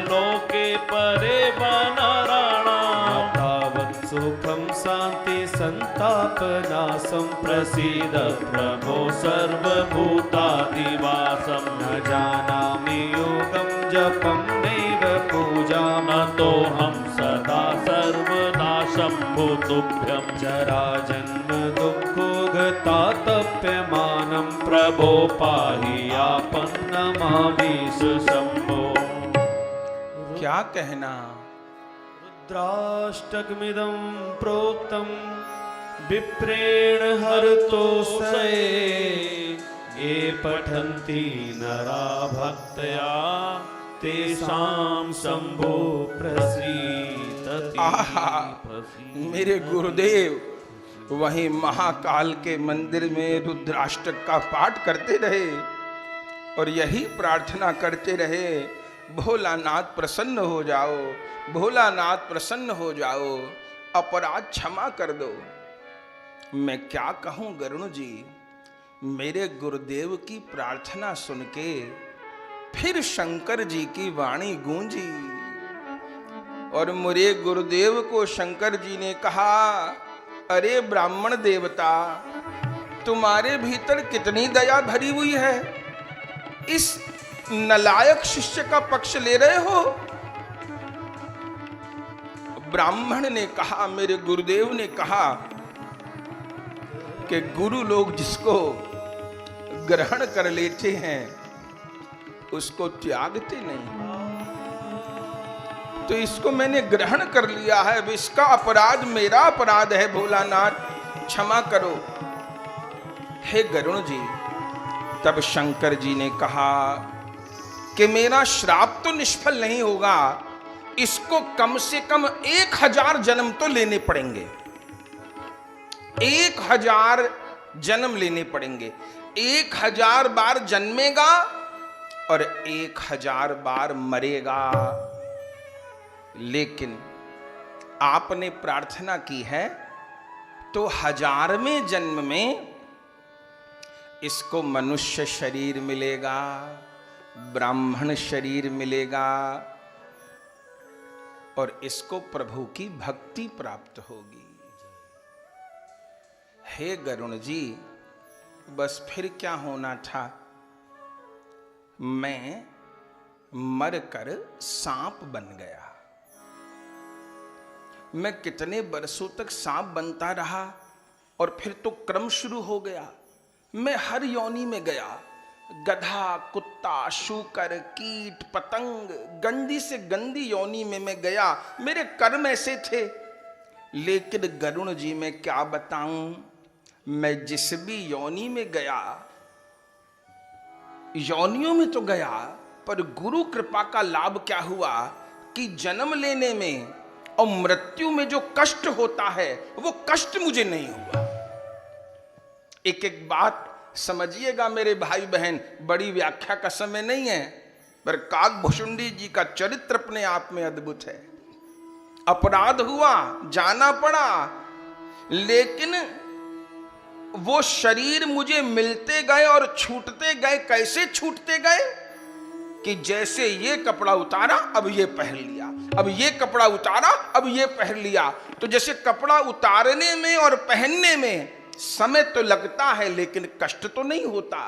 लोके परे वनराणां तावत् सुखं शान्ति संतापनाशं प्रसीद प्रभो सर्वभूतादिवासं न जानामि योगं जपं नैव पूजां नतोऽहं सदा सर्वदा शम्भुतुभ्यं जराजन्म दुःखोगतातप्यमानं प्रभो पाहि आपन्नमामि शम्भो। क्या कहना। रुद्राष्टकमिदं प्रोक्तं विप्रेण हरतोषये ये पठन्ति नरा भक्त्या तेषां शम्भो प्रसीदति। आहा, मेरे गुरुदेव वहीं महाकाल के मंदिर में रुद्राष्टक का पाठ करते रहे और यही प्रार्थना करते रहे, भोलानाथ प्रसन्न हो जाओ, भोलानाथ प्रसन्न हो जाओ, अपराध क्षमा कर दो। मैं क्या कहूं गरुण जी, मेरे गुरुदेव की प्रार्थना सुन के फिर शंकर जी की वाणी गूंजी और मेरे गुरुदेव को शंकर जी ने कहा, अरे ब्राह्मण देवता, तुम्हारे भीतर कितनी दया भरी हुई है, इस नलायक शिष्य का पक्ष ले रहे हो। ब्राह्मण ने कहा, मेरे गुरुदेव ने कहा कि गुरु लोग जिसको ग्रहण कर लेते हैं उसको त्यागते नहीं, तो इसको मैंने ग्रहण कर लिया है, अब इसका अपराध मेरा अपराध है, भोलानाथ क्षमा करो हे गरुण जी। तब शंकर जी ने कहा कि मेरा श्राप तो निष्फल नहीं होगा, इसको कम से कम 1000 जन्म तो लेने पड़ेंगे, 1000 जन्म लेने पड़ेंगे। 1000 बार जन्मेगा और 1000 बार मरेगा। लेकिन आपने प्रार्थना की है तो 1000वें जन्म में इसको मनुष्य शरीर मिलेगा, ब्राह्मण शरीर मिलेगा, और इसको प्रभु की भक्ति प्राप्त होगी। हे गरुण जी, बस फिर क्या होना था, मैं मरकर सांप बन गया। मैं कितने बरसों तक सांप बनता रहा और फिर तो क्रम शुरू हो गया। मैं हर योनि में गया, गधा, कुत्ता, शूकर, कीट, पतंग, गंदी से गंदी योनि में मैं गया। मेरे कर्म ऐसे थे। लेकिन गरुण जी मैं क्या बताऊं, मैं जिस भी योनि में गया, योनियों में तो गया, पर गुरु कृपा का लाभ क्या हुआ कि जन्म लेने में और मृत्यु में जो कष्ट होता है वो कष्ट मुझे नहीं हुआ। एक एक बात समझिएगा मेरे भाई बहन, बड़ी व्याख्या का समय नहीं है, पर काकभुशुंडी जी का चरित्र अपने आप में अद्भुत है। अपराध हुआ, जाना पड़ा, लेकिन वो शरीर मुझे मिलते गए और छूटते गए। कैसे छूटते गए कि जैसे ये कपड़ा उतारा अब ये पहन लिया, अब ये कपड़ा उतारा अब ये पहन लिया। तो जैसे कपड़ा उतारने में और पहनने में समय तो लगता है लेकिन कष्ट तो नहीं होता,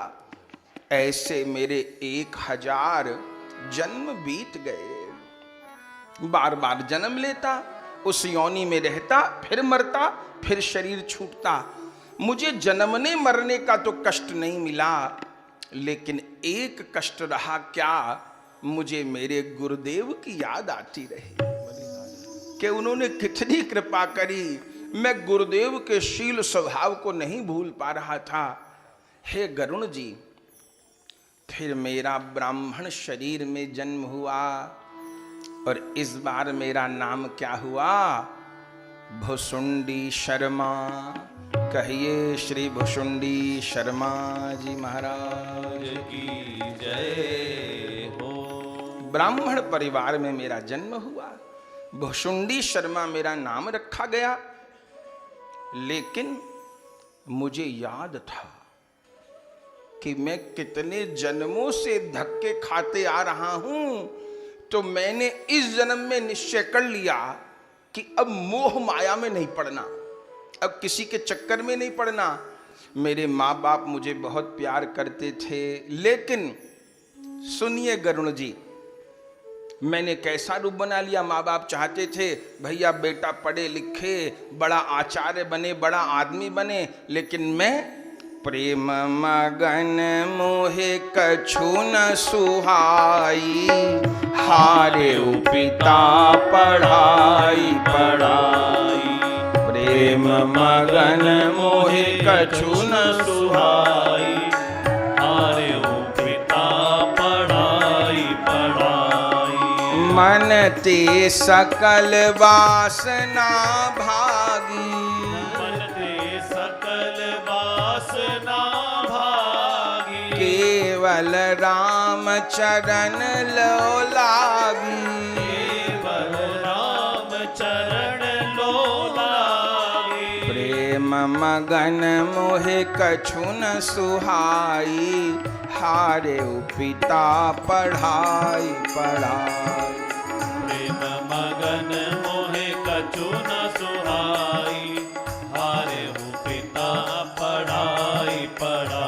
ऐसे मेरे 1000 जन्म बीत गए। बार बार जन्म लेता, उस योनि में रहता, फिर मरता, फिर शरीर छूटता। मुझे जन्मने मरने का तो कष्ट नहीं मिला, लेकिन एक कष्ट रहा क्या, मुझे मेरे गुरुदेव की याद आती रही कि उन्होंने कितनी कृपा करी। मैं गुरुदेव के शील स्वभाव को नहीं भूल पा रहा था। हे गरुण जी, फिर मेरा ब्राह्मण शरीर में जन्म हुआ और इस बार मेरा नाम क्या हुआ, भुशुंडी शर्मा। कहिए श्री भुशुंडी शर्मा जी महाराज की जय हो। ब्राह्मण परिवार में मेरा जन्म हुआ, भुशुंडी शर्मा मेरा नाम रखा गया। लेकिन मुझे याद था कि मैं कितने जन्मों से धक्के खाते आ रहा हूं, तो मैंने इस जन्म में निश्चय कर लिया कि अब मोह माया में नहीं पड़ना, अब किसी के चक्कर में नहीं पड़ना। मेरे माँ बाप मुझे बहुत प्यार करते थे, लेकिन सुनिए गरुण जी, मैंने कैसा रूप बना लिया। माँ बाप चाहते थे भैया बेटा पढ़े लिखे, बड़ा आचार्य बने, बड़ा आदमी बने, लेकिन मैं प्रेम मगन मोहे कछु न सुहाई, हारे पिता पढ़ाई पढ़ाई। प्रेम मगन मोहे कछु न सुहाई, हारे पिता पढ़ाई पढ़ाई। मन ते सकल वासना भागी, मन ते सकल वासना भागी। केवल राम चरण लो लागी, केवल राम चरण लो लागी। प्रेम मगन मोहे कछु न सुहाई, हारे पिता पढ़ाई पढ़ाई। प्रेम मगन मोहे कछु न सुहाई, हारे पिता पढ़ाई पढ़ाई।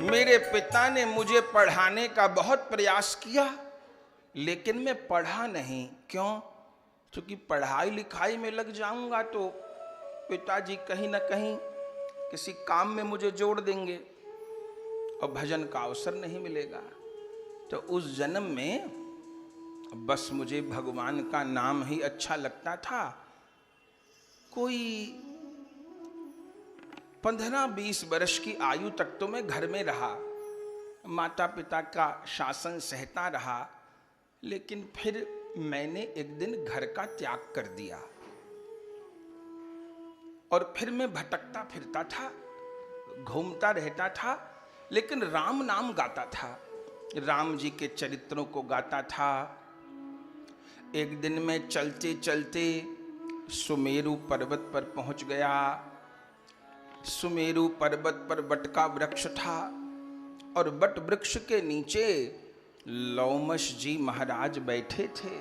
मेरे पिता ने मुझे पढ़ाने का बहुत प्रयास किया, लेकिन मैं पढ़ा नहीं। क्यों? क्योंकि पढ़ाई लिखाई में लग जाऊंगा तो पिताजी कहीं ना कहीं किसी काम में मुझे जोड़ देंगे और भजन का अवसर नहीं मिलेगा। तो उस जन्म में बस मुझे भगवान का नाम ही अच्छा लगता था। कोई 15-20 वर्ष की आयु तक तो मैं घर में रहा, माता पिता का शासन सहता रहा, लेकिन फिर मैंने एक दिन घर का त्याग कर दिया और फिर मैं भटकता फिरता था, घूमता रहता था, लेकिन राम नाम गाता था, राम जी के चरित्रों को गाता था। एक दिन मैं चलते चलते सुमेरु पर्वत पर पहुंच गया। सुमेरु पर्वत पर बट का वृक्ष था और बट वृक्ष के नीचे लोमश जी महाराज बैठे थे।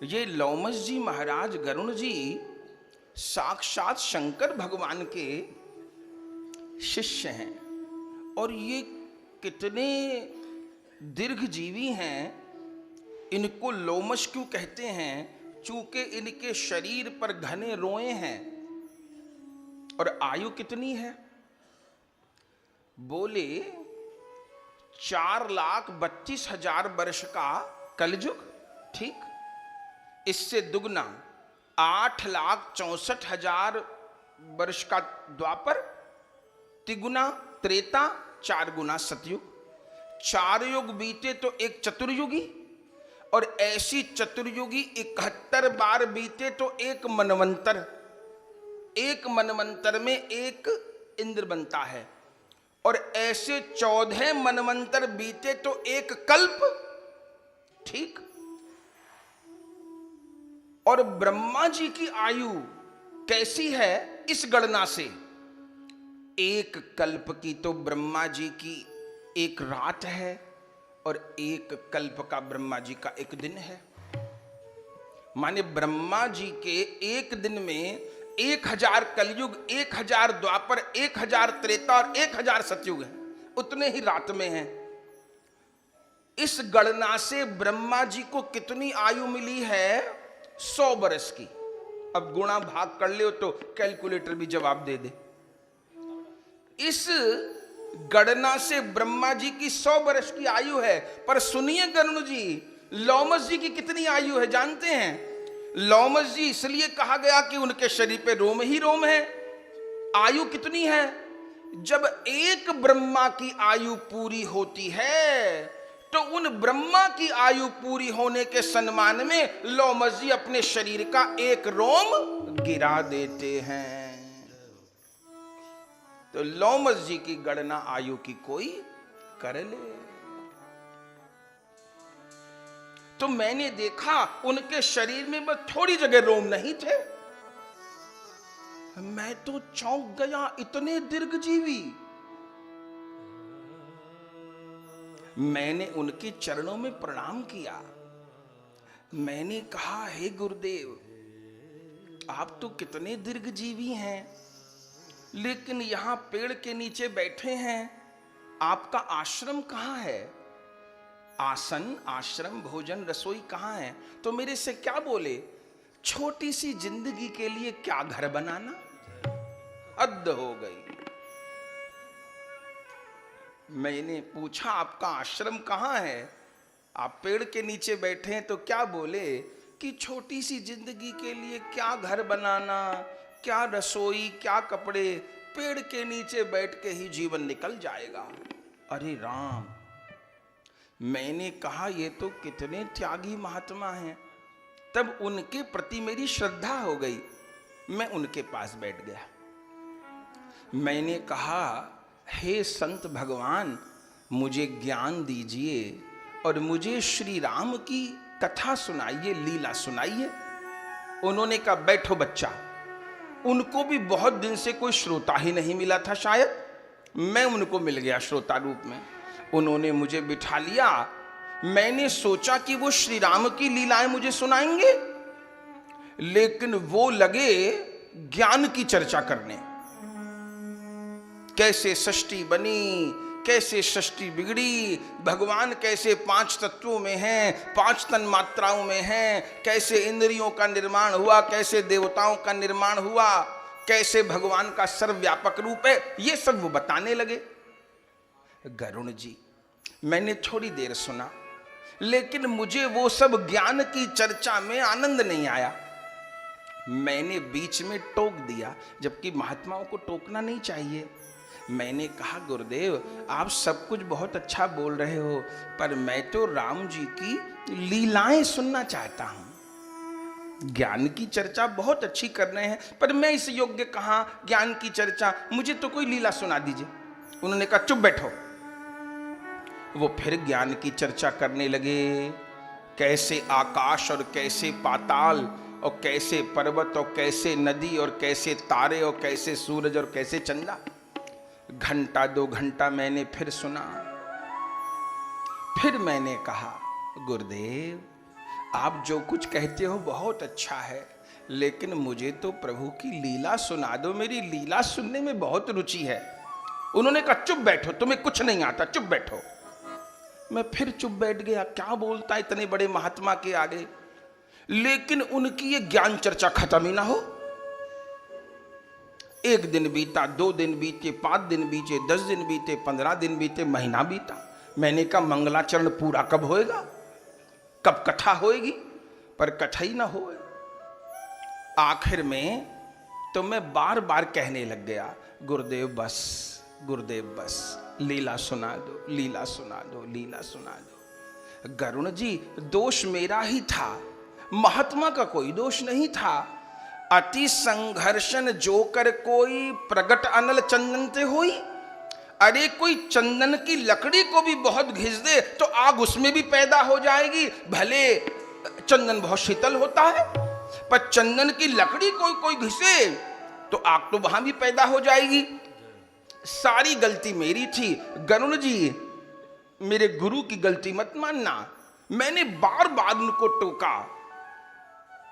ये लोमश जी महाराज गरुण जी साक्षात शंकर भगवान के शिष्य हैं और ये कितने दीर्घजीवी हैं। इनको लोमश क्यों कहते हैं? चूंकि इनके शरीर पर घने रोए हैं। और आयु कितनी है? बोले 4,32,000 वर्ष का कलयुग, ठीक। इससे दुगना 8,64,000 वर्ष का द्वापर, तिगुना त्रेता, 4 गुना सतयुग। 4 युग बीते तो एक चतुर्युगी, और ऐसी चतुर्युगी 71 बार बीते तो एक मनवंतर। एक मनवंतर में एक इंद्र बनता है, और ऐसे 14 मनवंतर बीते तो एक कल्प, ठीक। और ब्रह्मा जी की आयु कैसी है इस गणना से? एक कल्प की तो ब्रह्मा जी की एक रात है, और एक कल्प का ब्रह्मा जी का एक दिन है। माने ब्रह्मा जी के एक दिन में 1000 कलयुग, 1000 द्वापर, 1000 त्रेता और 1000 सतयुग है, उतने ही रात में हैं। इस गणना से ब्रह्मा जी को कितनी आयु मिली है? 100 वर्ष की। अब गुणा भाग कर ले तो कैलकुलेटर भी जवाब दे दे। इस गणना से ब्रह्मा जी की 100 वर्ष की आयु है। पर सुनिए गरुण जी, लोमश जी की कितनी आयु है जानते हैं? लोमश जी इसलिए कहा गया कि उनके शरीर पे रोम ही रोम है। आयु कितनी है? जब एक ब्रह्मा की आयु पूरी होती है तो उन ब्रह्मा की आयु पूरी होने के सम्मान में लोमश जी अपने शरीर का एक रोम गिरा देते हैं। तो लोमश जी की गणना आयु की कोई कर ले। तो मैंने देखा उनके शरीर में बस थोड़ी जगह रोम नहीं थे। मैं तो चौंक गया, इतने दीर्घजीवी। मैंने उनके चरणों में प्रणाम किया। मैंने कहा, हे गुरुदेव, आप तो कितने दीर्घजीवी हैं, लेकिन यहां पेड़ के नीचे बैठे हैं। आपका आश्रम कहां है? आसन, आश्रम, भोजन, रसोई कहां है? तो मेरे से क्या बोले? छोटी सी जिंदगी के लिए क्या घर बनाना? हद हो गई। मैंने पूछा, आपका आश्रम कहां है? आप पेड़ के नीचे बैठे हैं। तो क्या बोले कि छोटी सी जिंदगी के लिए क्या घर बनाना, क्या रसोई, क्या कपड़े, पेड़ के नीचे बैठ के ही जीवन निकल जाएगा। अरे राम! मैंने कहा, ये तो कितने त्यागी महात्मा हैं। तब उनके प्रति मेरी श्रद्धा हो गई। मैं उनके पास बैठ गया। मैंने कहा, हे संत भगवान, मुझे ज्ञान दीजिए और मुझे श्री राम की कथा सुनाइए, लीला सुनाइए। उन्होंने कहा, बैठो बच्चा। उनको भी बहुत दिन से कोई श्रोता ही नहीं मिला था शायद। मैं उनको मिल गया श्रोता रूप में। उन्होंने मुझे बिठा लिया। मैंने सोचा कि वो श्री राम की लीलाएं मुझे सुनाएंगे, लेकिन वो लगे ज्ञान की चर्चा करने। कैसे सृष्टि बनी, कैसे सृष्टि बिगड़ी, भगवान कैसे 5 तत्वों में हैं, 5 तन मात्राओं में हैं, कैसे इंद्रियों का निर्माण हुआ, कैसे देवताओं का निर्माण हुआ, कैसे भगवान का सर्वव्यापक रूप है, ये सब वो बताने लगे। गरुण जी, मैंने थोड़ी देर सुना, लेकिन मुझे वो सब ज्ञान की चर्चा में आनंद नहीं आया। मैंने बीच में टोक दिया, जबकि महात्माओं को टोकना नहीं चाहिए। मैंने कहा, गुरुदेव, आप सब कुछ बहुत अच्छा बोल रहे हो, पर मैं तो राम जी की लीलाएं सुनना चाहता हूं। ज्ञान की चर्चा बहुत अच्छी कर रहे हैं, पर मैं इस योग्य कहां ज्ञान की चर्चा, मुझे तो कोई लीला सुना दीजिए। उन्होंने कहा, चुप बैठो। वो फिर ज्ञान की चर्चा करने लगे। कैसे आकाश और कैसे पाताल और कैसे पर्वत और कैसे नदी और कैसे तारे और कैसे सूरज और कैसे चंदा। घंटा 2 घंटा मैंने फिर सुना। फिर मैंने कहा, गुरुदेव, आप जो कुछ कहते हो बहुत अच्छा है, लेकिन मुझे तो प्रभु की लीला सुना दो, मेरी लीला सुनने में बहुत रुचि है। उन्होंने कहा चुप बैठो, तुम्हें कुछ नहीं आता, चुप बैठो। मैं फिर चुप बैठ गया, क्या बोलता इतने बड़े महात्मा के आगे। लेकिन उनकी ये ज्ञान चर्चा खत्म ही ना हो। 1 दिन बीता, 2 दिन बीते, 5 दिन बीते, 10 दिन बीते, 15 दिन बीते, महीना बीता। मैंने कहा मंगलाचरण पूरा कब होएगा, कब कथा होएगी, पर कथा ही ना होए। आखिर में तो मैं बार बार कहने लग गया, गुरुदेव बस, गुरुदेव बस, लीला सुना दो, लीला सुना दो, लीला सुना दो। गरुण जी, दोष मेरा ही था, महात्मा का कोई दोष नहीं था। अति संघर्षण जो कर कोई, प्रगट अनल चंदन ते होई। अरे कोई चंदन की लकड़ी को भी बहुत घिस दे तो आग उसमें भी पैदा हो जाएगी। भले चंदन बहुत शीतल होता है, पर चंदन की लकड़ी कोई घिसे तो आग तो वहां भी पैदा हो जाएगी। सारी गलती मेरी थी। गरुण जी, मेरे गुरु की गलती मत मानना। मैंने बार बार उनको टोका।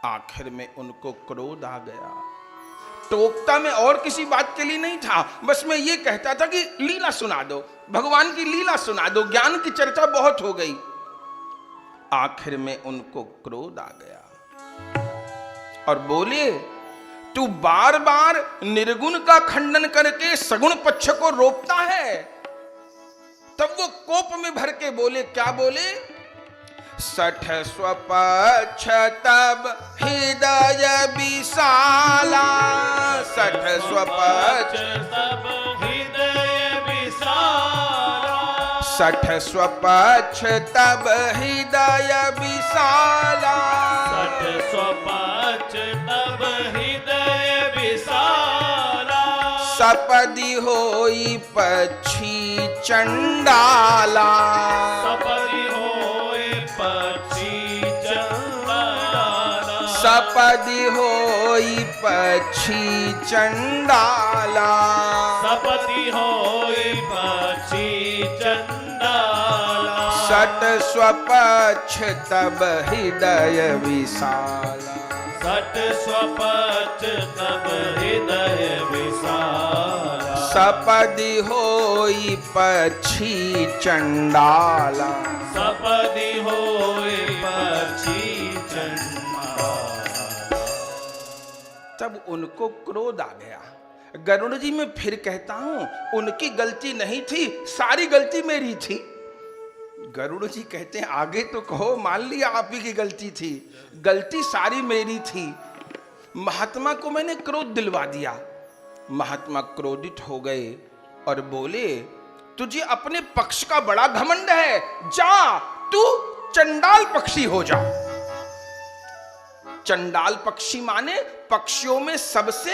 आखिर में उनको क्रोध आ गया। टोकता मैं और किसी बात के लिए नहीं था, बस मैं ये कहता था कि लीला सुना दो, भगवान की लीला सुना दो, ज्ञान की चर्चा बहुत हो गई। आखिर में उनको क्रोध आ गया और बोले, तू बार बार निर्गुण का खंडन करके सगुण पक्ष को रोकता है। तब वो कोप में भर के बोले, क्या बोले, सठ स्वपक्ष तब हृदय विशाला, सठ स्वपक्ष तब हृदय विशाला, सठ स्वपक्ष तब हृदय विशाला, सठ स्वपक्ष तब हृदय विशाला, सपदि होई पक्षी चंडाला, सपदि होए पक्षी चंडाला, सपदि होई पक्षी चंडाला, सपदि होए पक्षी चंडाला, सट स्वपक्ष तब हृदय विशाला, सट स्वपक्ष तब हृदय विशाला, सपदि होई पक्षी चंडाला। सपदि होए पक्षी चंडाला। तब उनको क्रोध आ गया। गरुड़ जी, मैं फिर कहता हूं, उनकी गलती नहीं थी, सारी गलती मेरी थी। गरुड़ जी कहते हैं, आगे तो कहो, मान लिया आप ही की गलती थी, गलती सारी मेरी थी। महात्मा को मैंने क्रोध दिलवा दिया। महात्मा क्रोधित हो गए और बोले, तुझे अपने पक्ष का बड़ा घमंड है, जा तू चंडाल पक्षी हो जा। चंडाल पक्षी माने पक्षियों में सबसे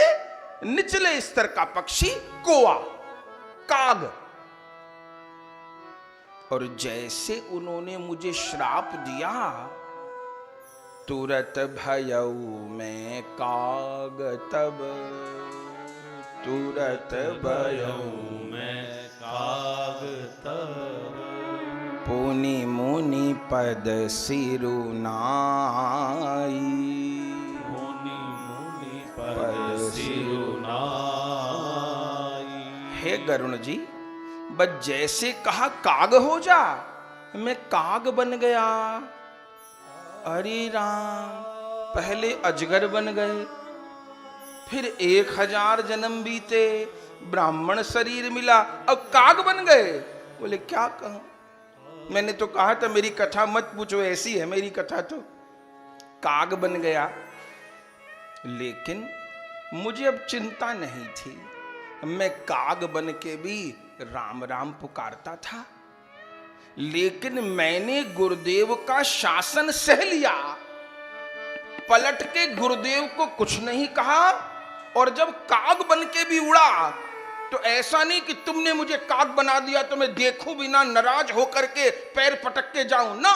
निचले स्तर का पक्षी कौवा, काग। और जैसे उन्होंने मुझे श्राप दिया, तुरत भयऊ में काग तब, तुरत भयऊ में काग तब, पुनि मुनि पद सिरु नाई, मुनि मुनि पद सिरु नाई। हे गरुण जी, बस जैसे कहा काग हो जा, मैं काग बन गया। अरे राम, पहले अजगर बन गए, फिर 1000 जन्म बीते, ब्राह्मण शरीर मिला, अब काग बन गए। बोले क्या कहूं, मैंने तो कहा था मेरी कथा मत पूछो, ऐसी है मेरी कथा। तो काग बन गया, लेकिन मुझे अब चिंता नहीं थी। मैं काग बन के भी राम राम पुकारता था, लेकिन मैंने गुरुदेव का शासन सह लिया। पलट के गुरुदेव को कुछ नहीं कहा, और जब काग बन के भी उड़ा तो ऐसा नहीं कि तुमने मुझे काग बना दिया तो मैं देखूं भी ना, नाराज होकर के पैर पटक के जाऊं ना।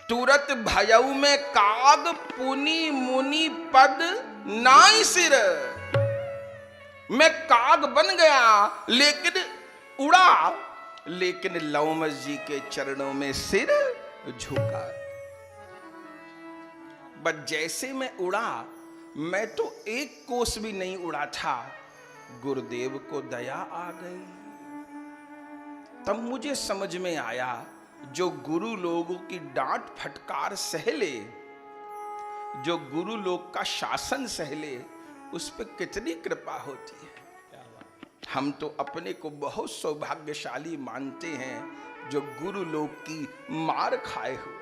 तुरत भयऊ में काग, पुनि मुनि पद नाई सिर। मैं काग बन गया, लेकिन उड़ा, लेकिन लवमस जी के चरणों में सिर झुका। बस जैसे मैं उड़ा, मैं तो एक कोस भी नहीं उड़ा था, गुरुदेव को दया आ गई। तब मुझे समझ में आया, जो गुरु लोगों की डांट फटकार सहले, जो गुरु लोग का शासन सहले, उस पे कितनी कृपा होती है। हम तो अपने को बहुत सौभाग्यशाली मानते हैं जो गुरु लोग की मार खाए हुए,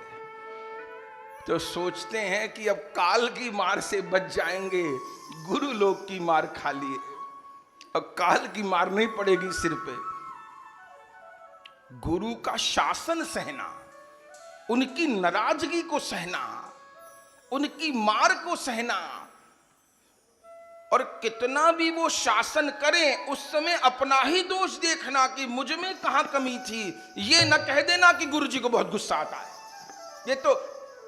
तो सोचते हैं कि अब काल की मार से बच जाएंगे, गुरु लोग की मार खा लिए, अब काल की मार नहीं पड़ेगी सिर पे। गुरु का शासन सहना, उनकी नाराजगी को सहना, उनकी मार को सहना, और कितना भी वो शासन करें उस समय अपना ही दोष देखना कि मुझ में कहां कमी थी। ये न कह देना कि गुरु जी को बहुत गुस्सा आता है, ये तो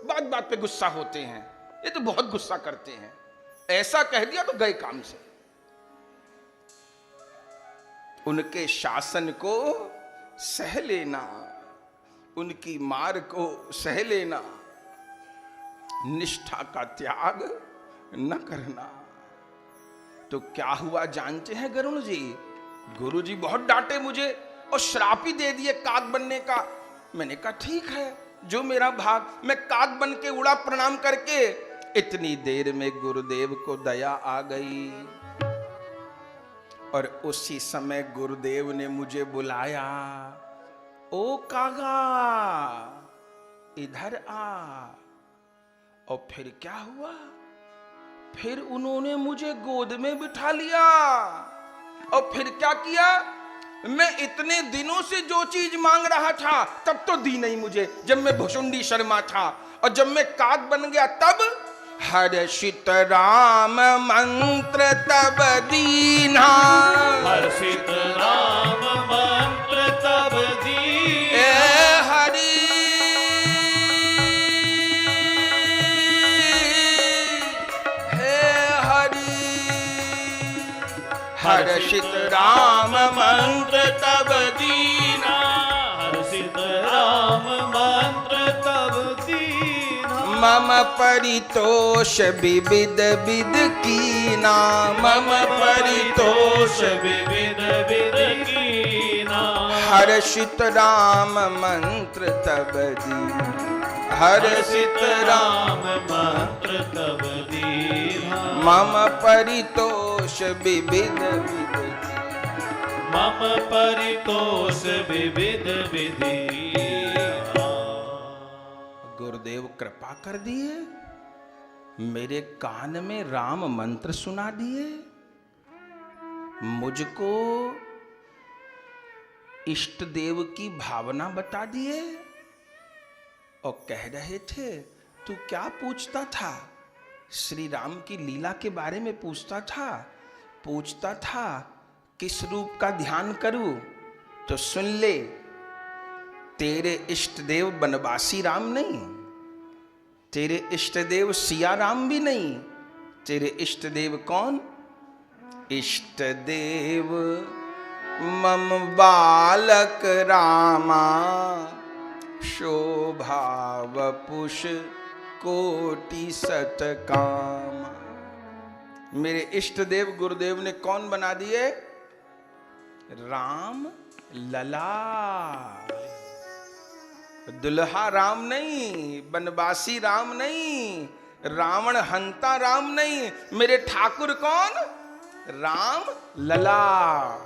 बात बात पे गुस्सा होते हैं, ये तो बहुत गुस्सा करते हैं, ऐसा कह दिया तो गए काम से। उनके शासन को सह लेना, उनकी मार को सह लेना, निष्ठा का त्याग न करना। तो क्या हुआ जानते हैं गरुण जी? गुरु जी बहुत डांटे मुझे और श्राप ही दे दिए काग बनने का। मैंने कहा ठीक है, जो मेरा भाग, मैं काग बन के उड़ा प्रणाम करके। इतनी देर में गुरुदेव को दया आ गई और उसी समय गुरुदेव ने मुझे बुलाया, ओ कागा इधर आ। और फिर क्या हुआ? फिर उन्होंने मुझे गोद में बिठा लिया और फिर क्या किया? मैं इतने दिनों से जो चीज मांग रहा था तब तो दी नहीं मुझे, जब मैं भुषुंडी शर्मा था, और जब मैं काग बन गया तब हर्षित राम मंत्र तब दीना, हर्षित राम मंत्र तब दीना। हर्षित राम मंत्र तब दीना, हर्षित राम मंत्र तब दीना। मम परितोष विविध विद कीना, मम परितोष विविध विद कीना। हर्षित राम मंत्र तब दीना, हर्षित राम मंत्र तब दीना। मम परितोष विविध विद, मम परितोष विविध विधि। गुरुदेव कृपा कर दिए, मेरे कान में राम मंत्र सुना दिए, मुझको इष्ट देव की भावना बता दिए, और कह रहे थे तू क्या पूछता था? श्री राम की लीला के बारे में पूछता था किस रूप का ध्यान करूं? तो सुन ले, तेरे इष्ट देव बनवासी राम नहीं, तेरे इष्ट देव सिया राम भी नहीं, तेरे इष्ट देव कौन? इष्ट देव मम बालक रामा, शोभा वपुष कोटि सतकामा। मेरे इष्ट देव गुरुदेव ने कौन बना दिए? राम लला। दुल्हा राम नहीं, बनवासी राम नहीं, रावण हंता राम नहीं, मेरे ठाकुर कौन? राम लला।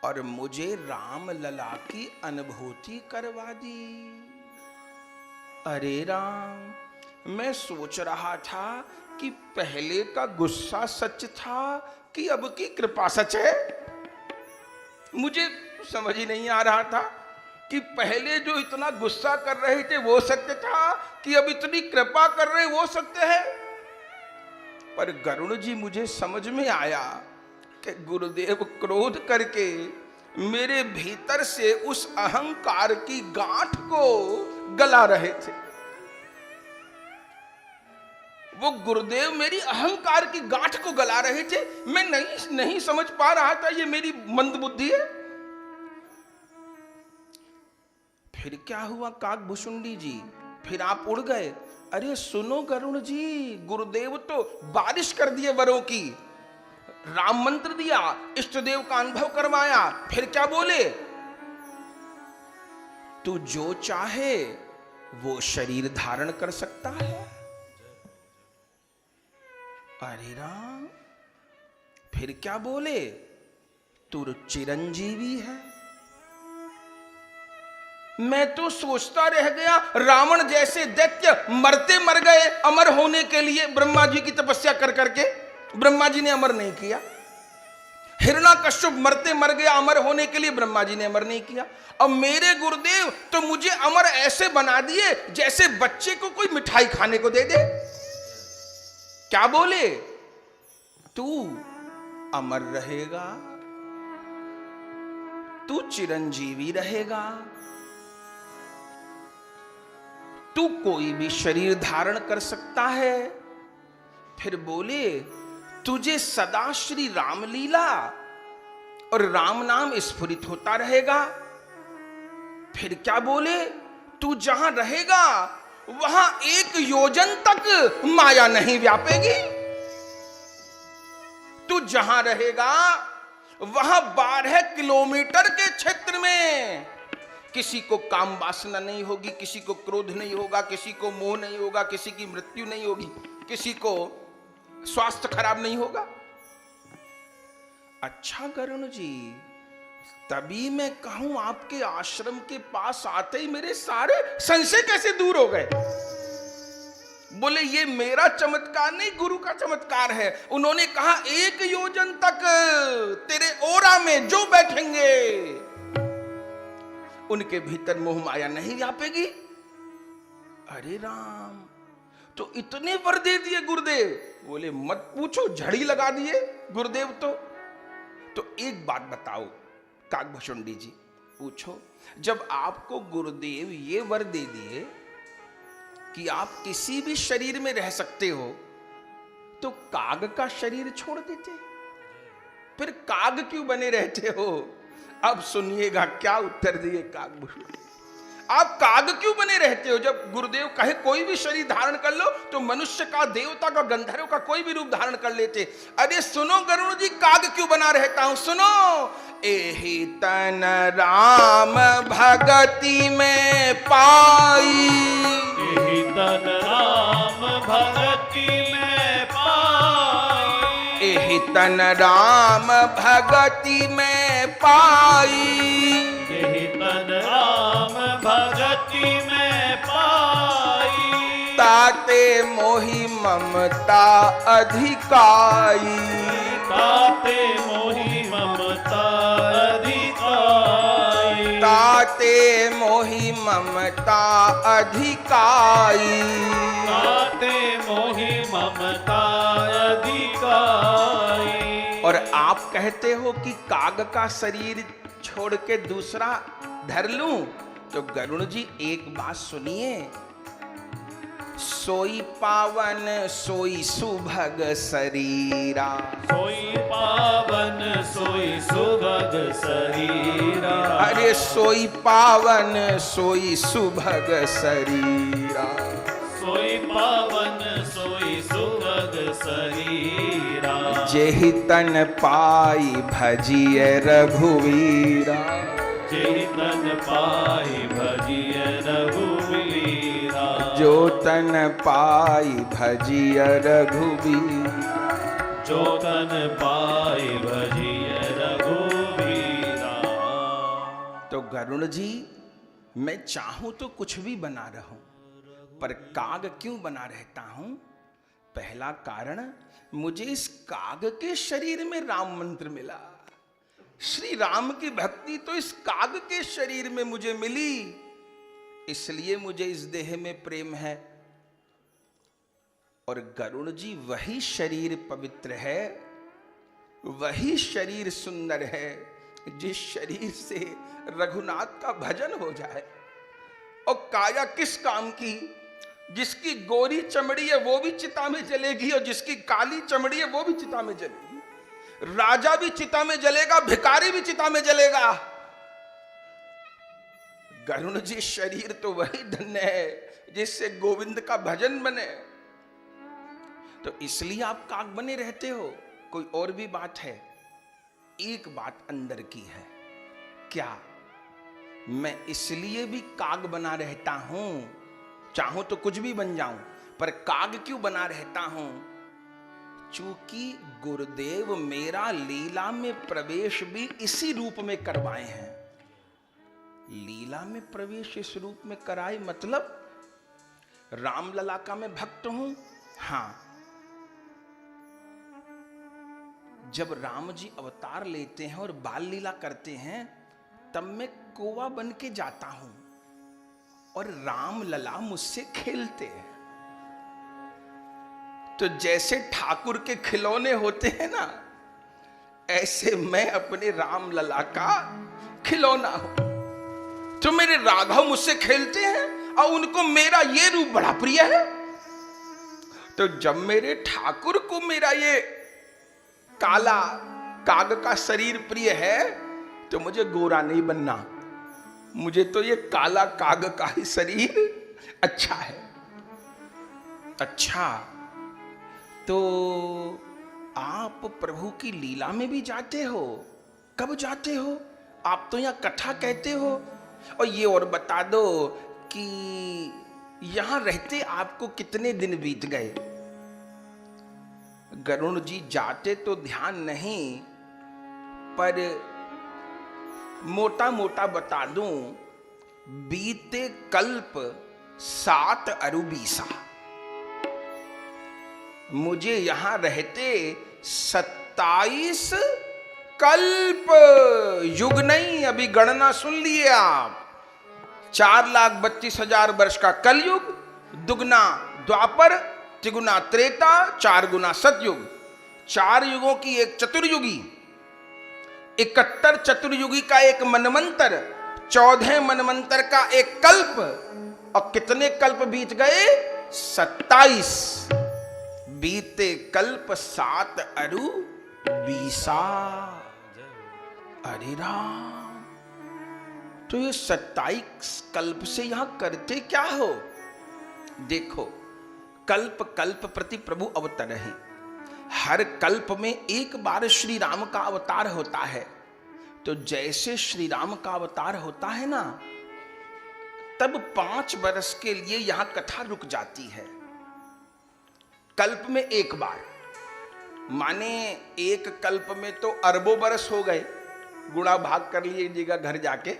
और मुझे राम लला की अनुभूति करवा दी। अरे राम, मैं सोच रहा था कि पहले का गुस्सा सच था कि अब की कृपा सच है। मुझे समझ ही नहीं आ रहा था कि पहले जो इतना गुस्सा कर रहे थे वो सत्य था कि अब इतनी कृपा कर रहे वो सत्य है। पर गरुण जी, मुझे समझ में आया कि गुरुदेव क्रोध करके मेरे भीतर से उस अहंकार की गांठ को गला रहे थे। वो गुरुदेव मेरी अहंकार की गांठ को गला रहे थे। मैं नहीं समझ पा रहा था ये मेरी मंदबुद्धि है। फिर क्या हुआ काकभुशुंडी जी? फिर आप उड़ गए अरे सुनो गरुड़ जी, गुरुदेव तो बारिश कर दिए वरों की, राम मंत्र दिया, इष्ट देव का अनुभव करवाया, फिर क्या बोले? तू जो चाहे वो शरीर धारण कर सकता है। अरे राम, फिर क्या बोले? तू चिरंजीवी है। मैं तो सोचता रह गया, रावण जैसे दैत्य मरते मर गए अमर होने के लिए ब्रह्मा जी की तपस्या कर करके, ब्रह्मा जी ने अमर नहीं किया। हिरण्यकश्यप मरते मर गया अमर होने के लिए, ब्रह्मा जी ने अमर नहीं किया। अब मेरे गुरुदेव तो मुझे अमर ऐसे बना दिए जैसे बच्चे को कोई मिठाई खाने को दे दे। क्या बोले? तू अमर रहेगा, तू चिरंजीवी रहेगा, तू कोई भी शरीर धारण कर सकता है। फिर बोले तुझे सदा श्री रामलीला और राम नाम स्फुरित होता रहेगा। फिर क्या बोले? तू जहां रहेगा वहां 1 योजन तक माया नहीं व्यापेगी। तू जहां रहेगा वहां 12 किलोमीटर के क्षेत्र में किसी को काम वासना नहीं होगी, किसी को क्रोध नहीं होगा, किसी को मोह नहीं होगा, किसी की मृत्यु नहीं होगी, किसी को स्वास्थ्य खराब नहीं होगा। अच्छा गरुड़ जी, तभी मैं कहूं आपके आश्रम के पास आते ही मेरे सारे संशय कैसे दूर हो गए। बोले ये मेरा चमत्कार नहीं, गुरु का चमत्कार है। उन्होंने कहा 1 योजन तक तेरे ओरा में जो बैठेंगे उनके भीतर मोह माया नहीं व्यापेगी। अरे राम, तो इतने वर दे दिए गुरुदेव। बोले मत पूछो, झड़ी लगा दिए गुरुदेव। तो एक बात बताओ काकभुशुंडी जी, पूछो, जब आपको गुरुदेव ये वर दे दिए कि आप किसी भी शरीर में रह सकते हो, तो काग का शरीर छोड़ देते, फिर काग क्यों बने रहते हो? अब सुनिएगा क्या उत्तर दिए काकभुशुंडी। आप काग क्यों बने रहते हो? जब गुरुदेव कहे कोई भी शरीर धारण कर लो, तो मनुष्य का, देवता का, गंधर्व का कोई भी रूप धारण कर लेते। अरे सुनो गरुड़ जी, काग क्यों बना रहता हूं? सुनो, एहि तन राम भगति में पाई, एहि तन राम भगति में पाई, एहि तन राम भगति में पाई, एहि तन राम भगति में पाई, ताते मोहि ममता अधिकाई, ताते मोहि ममता अधिकाई, ताते मोहि ममता अधिकाई, ताते मोहि ममता अधिकाई। और आप कहते हो कि काग का शरीर छोड़ के दूसरा धर लूं, तो गरुड़ जी एक बात सुनिए, सोई पावन सोई सुभग शरीरा, सोई पावन सोई सुभग शरीरा, अरे सोई पावन सोई सुभग शरीरा, सोई पावन सोई सुभग शरीरा, जेहि तन पाई भजिय रघुवीरा, जेहि तन पाई भजिय रघुवीरा, जो तन पाई भजिय रघुवीरा, जो तन पाई भजिय रघुवीरा। तो गरुड़ जी, मैं चाहूं तो कुछ भी बना रहूं, पर काग क्यों बना रहता हूं? पहला कारण, मुझे इस काग के शरीर में राम मंत्र मिला। श्री राम की भक्ति तो इस काग के शरीर में मुझे मिली, इसलिए मुझे इस देह में प्रेम है। और गरुड़ जी, वही शरीर पवित्र है, वही शरीर सुंदर है, जिस शरीर से रघुनाथ का भजन हो जाए। और काया किस काम की? जिसकी गोरी चमड़ी है वो भी चिता में जलेगी, और जिसकी काली चमड़ी है वो भी चिता में जलेगी। राजा भी चिता में जलेगा, भिखारी भी चिता में जलेगा। गरुण जी शरीर तो वही धन्य है जिससे गोविंद का भजन बने, तो इसलिए आप काग बने रहते हो। कोई और भी बात है? एक बात अंदर की है, क्या मैं इसलिए भी काग बना रहता हूं, चाहूं तो कुछ भी बन जाऊं, पर काग क्यों बना रहता हूं? चूंकि गुरुदेव मेरा लीला में प्रवेश भी इसी रूप में करवाए हैं। लीला में प्रवेश इस रूप में कराए मतलब रामलला का मैं भक्त हूं। हां, जब राम जी अवतार लेते हैं और बाल लीला करते हैं, तब मैं कोवा बन के जाता हूं और रामलला मुझसे खेलते हैं। तो जैसे ठाकुर के खिलौने होते हैं ना, ऐसे मैं अपने रामलला का खिलौना हूं। तो मेरे राघव मुझसे खेलते हैं और उनको मेरा ये रूप बड़ा प्रिय है। तो जब मेरे ठाकुर को मेरा ये काला काग का शरीर प्रिय है, तो मुझे गोरा नहीं बनना, मुझे तो ये काला काग का ही शरीर अच्छा है। अच्छा, तो आप प्रभु की लीला में भी जाते हो? कब जाते हो? आप तो यहां कथा कहते हो। और ये और बता दो कि यहां रहते आपको कितने दिन बीत गए? गरुण जी जाते तो ध्यान नहीं, पर मोटा मोटा बता दूं, बीते कल्प 7 अरु 20। मुझे यहां रहते 27 कल्प, युग नहीं, अभी गणना सुन लिए आप। 4,32,000 वर्ष का कलयुग, दुगना द्वापर, तिगुना त्रेता, 4 गुना सतयुग, 4 युगों की एक चतुर्युगी, 71 चतुर्युगी का एक मनवंतर, 14 मनवंतर का एक कल्प। और कितने कल्प बीत गए? 27। बीते कल्प 7 अरु 20। अरे राम, तो ये 27 कल्प से यहां करते क्या हो? देखो, कल्प कल्प प्रति प्रभु अवतर है। हर कल्प में एक बार श्री राम का अवतार होता है। तो जैसे श्री राम का अवतार होता है ना, तब 5 वर्ष के लिए यहां कथा रुक जाती है। कल्प में एक बार, माने एक कल्प में तो अरबों बरस हो गए, गुणा भाग कर लीजिएगा घर जाके।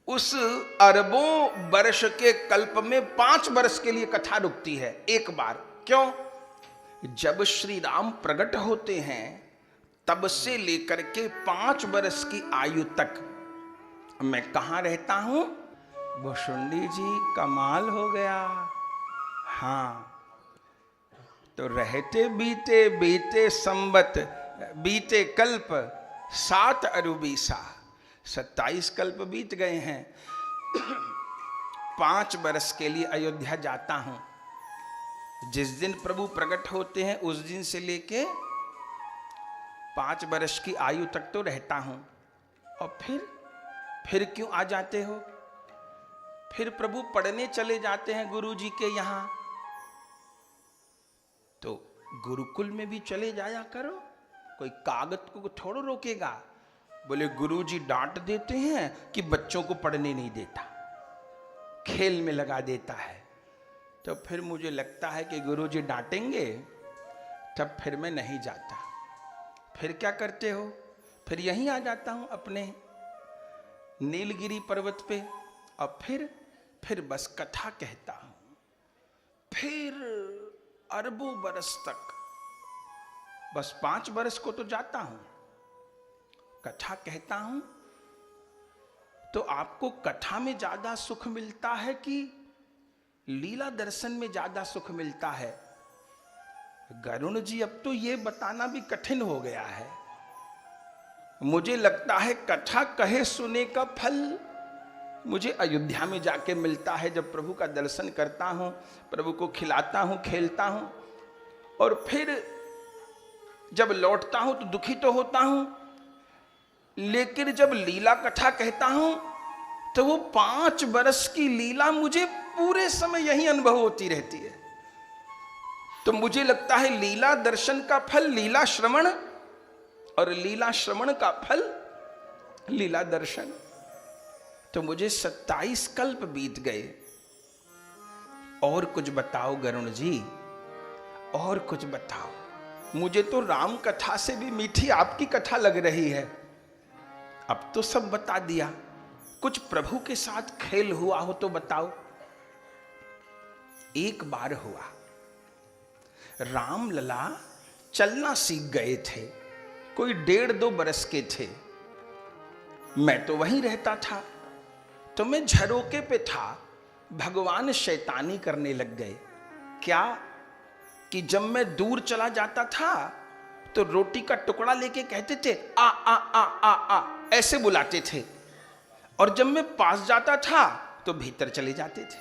उस अरबों वर्ष के कल्प में 5 वर्ष के लिए कथा रुकती है एक बार। क्यों? जब श्री राम प्रकट होते हैं, तब से लेकर के 5 वर्ष की आयु तक मैं कहां रहता हूं? भुसुंडी जी, कमाल हो गया। हाँ, तो रहते बीते बीते संवत, बीते कल्प 7 अरु 20, 27 कल्प बीत गए हैं। 5 वर्ष के लिए अयोध्या जाता हूं। जिस दिन प्रभु प्रकट होते हैं उस दिन से लेके 5 वर्ष की आयु तक तो रहता हूं। और फिर क्यों आ जाते हो? फिर प्रभु पढ़ने चले जाते हैं गुरु जी के यहां। तो गुरुकुल में भी चले जाया करो, कोई कागज को थोड़ा रोकेगा। बोले गुरुजी डांट देते हैं कि बच्चों को पढ़ने नहीं देता, खेल में लगा देता है। तो फिर मुझे लगता है कि गुरुजी डांटेंगे, तब फिर मैं नहीं जाता। फिर क्या करते हो? फिर यहीं आ जाता हूं अपने नीलगिरी पर्वत पे, और फिर बस कथा कहता हूं। फिर अरबों बरस तक, बस 5 वर्ष को तो जाता हूं, कथा कहता हूं। तो आपको कथा में ज्यादा सुख मिलता है कि लीला दर्शन में ज्यादा सुख मिलता है? गरुण जी, अब तो ये बताना भी कठिन हो गया है। मुझे लगता है कथा कहे सुने का फल मुझे अयोध्या में जाके मिलता है, जब प्रभु का दर्शन करता हूं, प्रभु को खिलाता हूं, खेलता हूं, और फिर जब लौटता हूं तो दुखी तो होता हूं, लेकिन जब लीला कथा कहता हूं तो वो 5 बरस की लीला मुझे पूरे समय यही अनुभव होती रहती है। तो मुझे लगता है लीला दर्शन का फल लीला श्रवण, और लीला श्रवण का फल लीला दर्शन। तो मुझे 27 कल्प बीत गए। और कुछ बताओ गरुण जी, और कुछ बताओ। मुझे तो राम कथा से भी मीठी आपकी कथा लग रही है। अब तो सब बता दिया, कुछ प्रभु के साथ खेल हुआ हो तो बताओ। एक बार हुआ, राम लला चलना सीख गए थे, कोई 1.5-2 बरस के थे। मैं तो वहीं रहता था, तो मैं झरोके पे था। भगवान शैतानी करने लग गए। क्या कि जब मैं दूर चला जाता था तो रोटी का टुकड़ा लेके कहते थे आ आ आ आ आ, ऐसे बुलाते थे। और जब मैं पास जाता था तो भीतर चले जाते थे।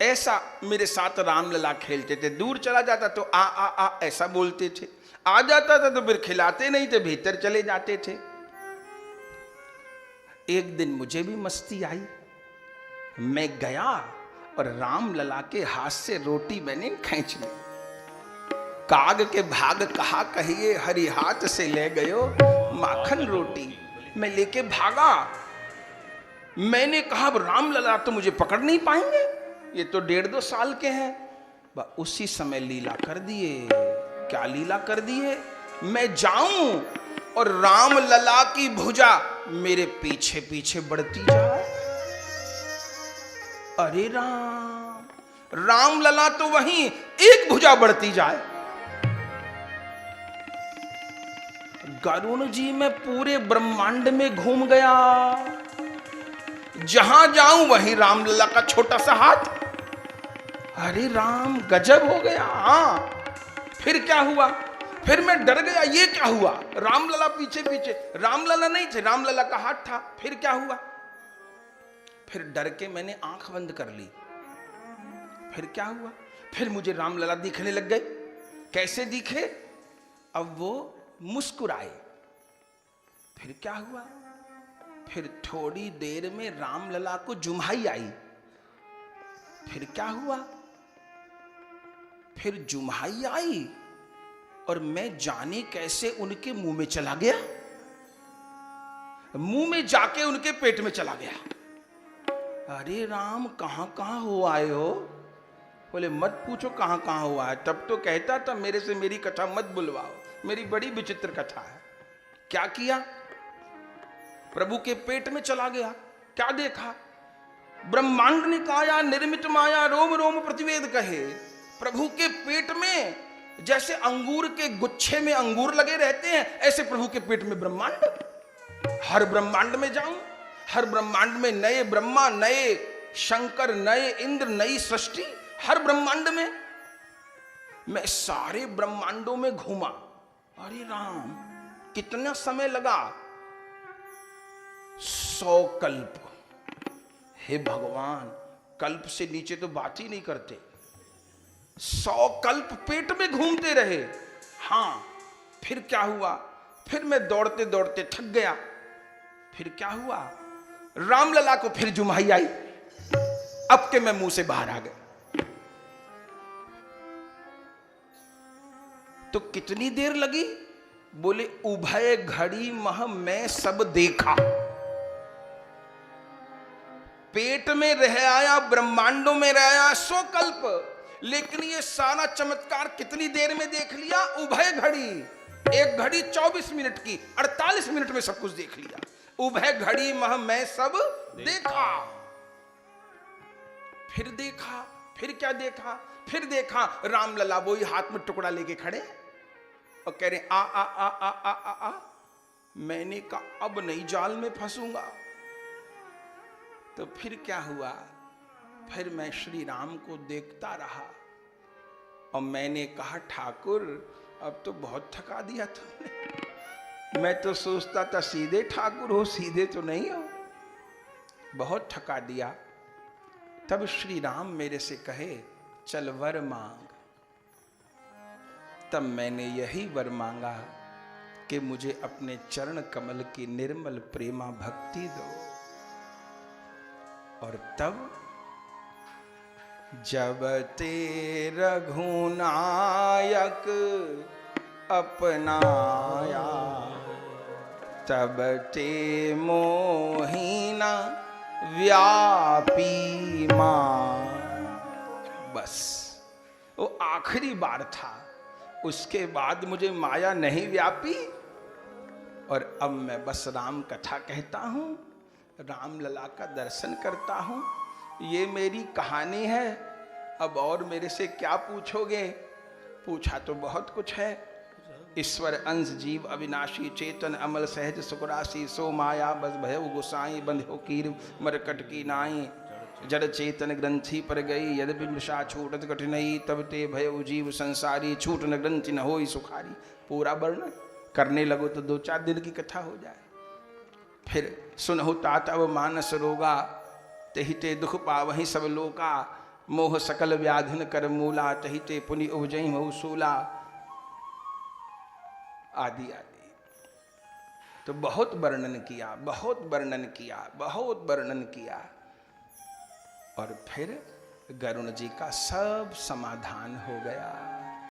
ऐसा मेरे साथ रामलला खेलते थे। दूर चला जाता तो आ आ आ ऐसा बोलते थे, आ जाता था तो फिर खिलाते नहीं थे, भीतर चले जाते थे। एक दिन मुझे भी मस्ती आई। मैं गया और रामलला के हाथ से रोटी मैंने खींच ली। काग के भाग कहा कहिए, हरि हाथ से ले गयो माखन रोटी। मैं लेके भागा। मैंने कहा अब रामलला तो मुझे पकड़ नहीं पाएंगे, ये तो 1.5-2 साल के हैं। उसी समय लीला कर दिए। क्या लीला कर दिए? मैं जाऊं और रामलला की भुजा मेरे पीछे पीछे बढ़ती जाए। अरे राम, रामलला तो वहीं एक भुजा बढ़ती जाए। गरुण जी मैं पूरे ब्रह्मांड में घूम गया, जहां जाऊं वहीं रामलला का छोटा सा हाथ। अरे राम, गजब हो गया। हाँ, फिर क्या हुआ? फिर मैं डर गया, ये क्या हुआ? रामलला पीछे पीछे, रामलला नहीं थे, रामलला का हाथ था। फिर क्या हुआ? फिर डर के मैंने आंख बंद कर ली। फिर क्या हुआ? फिर मुझे रामलला दिखने लग गए। कैसे दिखे? अब वो मुस्कुराए। फिर क्या हुआ? फिर थोड़ी देर में रामलला को जुम्हाई आई। फिर क्या हुआ? फिर जुम्हाई आई और मैं जाने कैसे उनके मुंह में चला गया। मुंह में जाके उनके पेट में चला गया। अरे राम, कहां कहां हो आए हो? बोले मत पूछो कहां कहां हुआ है। तब तो कहता था मेरे से मेरी कथा मत बुलवाओ, मेरी बड़ी विचित्र कथा है। क्या किया? प्रभु के पेट में चला गया। क्या देखा? ब्रह्मांड ने काया निर्मित माया, रोम रोम प्रतिवेद कहे। प्रभु के पेट में जैसे अंगूर के गुच्छे में अंगूर लगे रहते हैं, ऐसे प्रभु के पेट में ब्रह्मांड। हर ब्रह्मांड में जाऊं, हर ब्रह्मांड में नए ब्रह्मा, नए शंकर, नए इंद्र, नई सृष्टि। हर ब्रह्मांड में मैं सारे ब्रह्मांडों में घूमा। अरे राम, कितना समय लगा? 100 कल्प। हे भगवान, कल्प से नीचे तो बात ही नहीं करते। 100 कल्प पेट में घूमते रहे। हां, फिर क्या हुआ? फिर मैं दौड़ते दौड़ते थक गया। फिर क्या हुआ? रामलला को फिर जुम्हाई आई। अब के मैं मुंह से बाहर आ गया। तो कितनी देर लगी? बोले उभय घड़ी मह मैं सब देखा। पेट में रह आया, ब्रह्मांडों में रह आया 100 कल्प, लेकिन ये सारा चमत्कार कितनी देर में देख लिया? उभय घड़ी। एक घड़ी 24 मिनट की, 48 मिनट में सब कुछ देख लिया। उभय घड़ी मह मैं सब देखा। फिर देखा, फिर क्या देखा? फिर देखा रामलला वही हाथ में टुकड़ा लेके खड़े और कह रहे आ आ आ आ आ आ आ। मैंने कहा अब नहीं जाल में फंसूंगा। तो फिर क्या हुआ? फिर मैं श्री राम को देखता रहा और मैंने कहा ठाकुर अब तो बहुत थका दिया तुमने। मैं तो सोचता था सीधे ठाकुर हो, सीधे तो नहीं हो, बहुत थका दिया। तब श्री राम मेरे से कहे चल वर मांग। तब मैंने यही वर मांगा कि मुझे अपने चरण कमल की निर्मल प्रेमा भक्ति दो। और तब जब ते रघुनायक अपनाया, तब ते मोहिना व्यापी मां। बस वो आखिरी बार था, उसके बाद मुझे माया नहीं व्यापी। और अब मैं बस राम कथा कहता हूँ, राम लला का दर्शन करता हूँ। ये मेरी कहानी है। अब और मेरे से क्या पूछोगे? पूछा तो बहुत कुछ है। ईश्वर अंश जीव अविनाशी चेतन अमल सहज सुखराशि, सो माया बस भयो गुसाई, बंध्यो कीर मरकट की नाई। जड़ चेतन ग्रंथि पर गई, यद्यपि मृषा छूटत कठिनई, तब ते भयो जीव संसारी, छूट न ग्रंथि न होई सुखारी। पूरा वर्णन करने लगो तो 2-4 दिन की कथा हो जाए। फिर सुनहु तात अब मानस रोगा, तहि ते दुख पावहि सब लोका। मोह सकल व्याधिन कर मूला, तहि ते पुनि उपजई मऊसूला। आदि आदि तो बहुत वर्णन किया, बहुत वर्णन किया, बहुत वर्णन किया। और फिर गरुण जी का सब समाधान हो गया।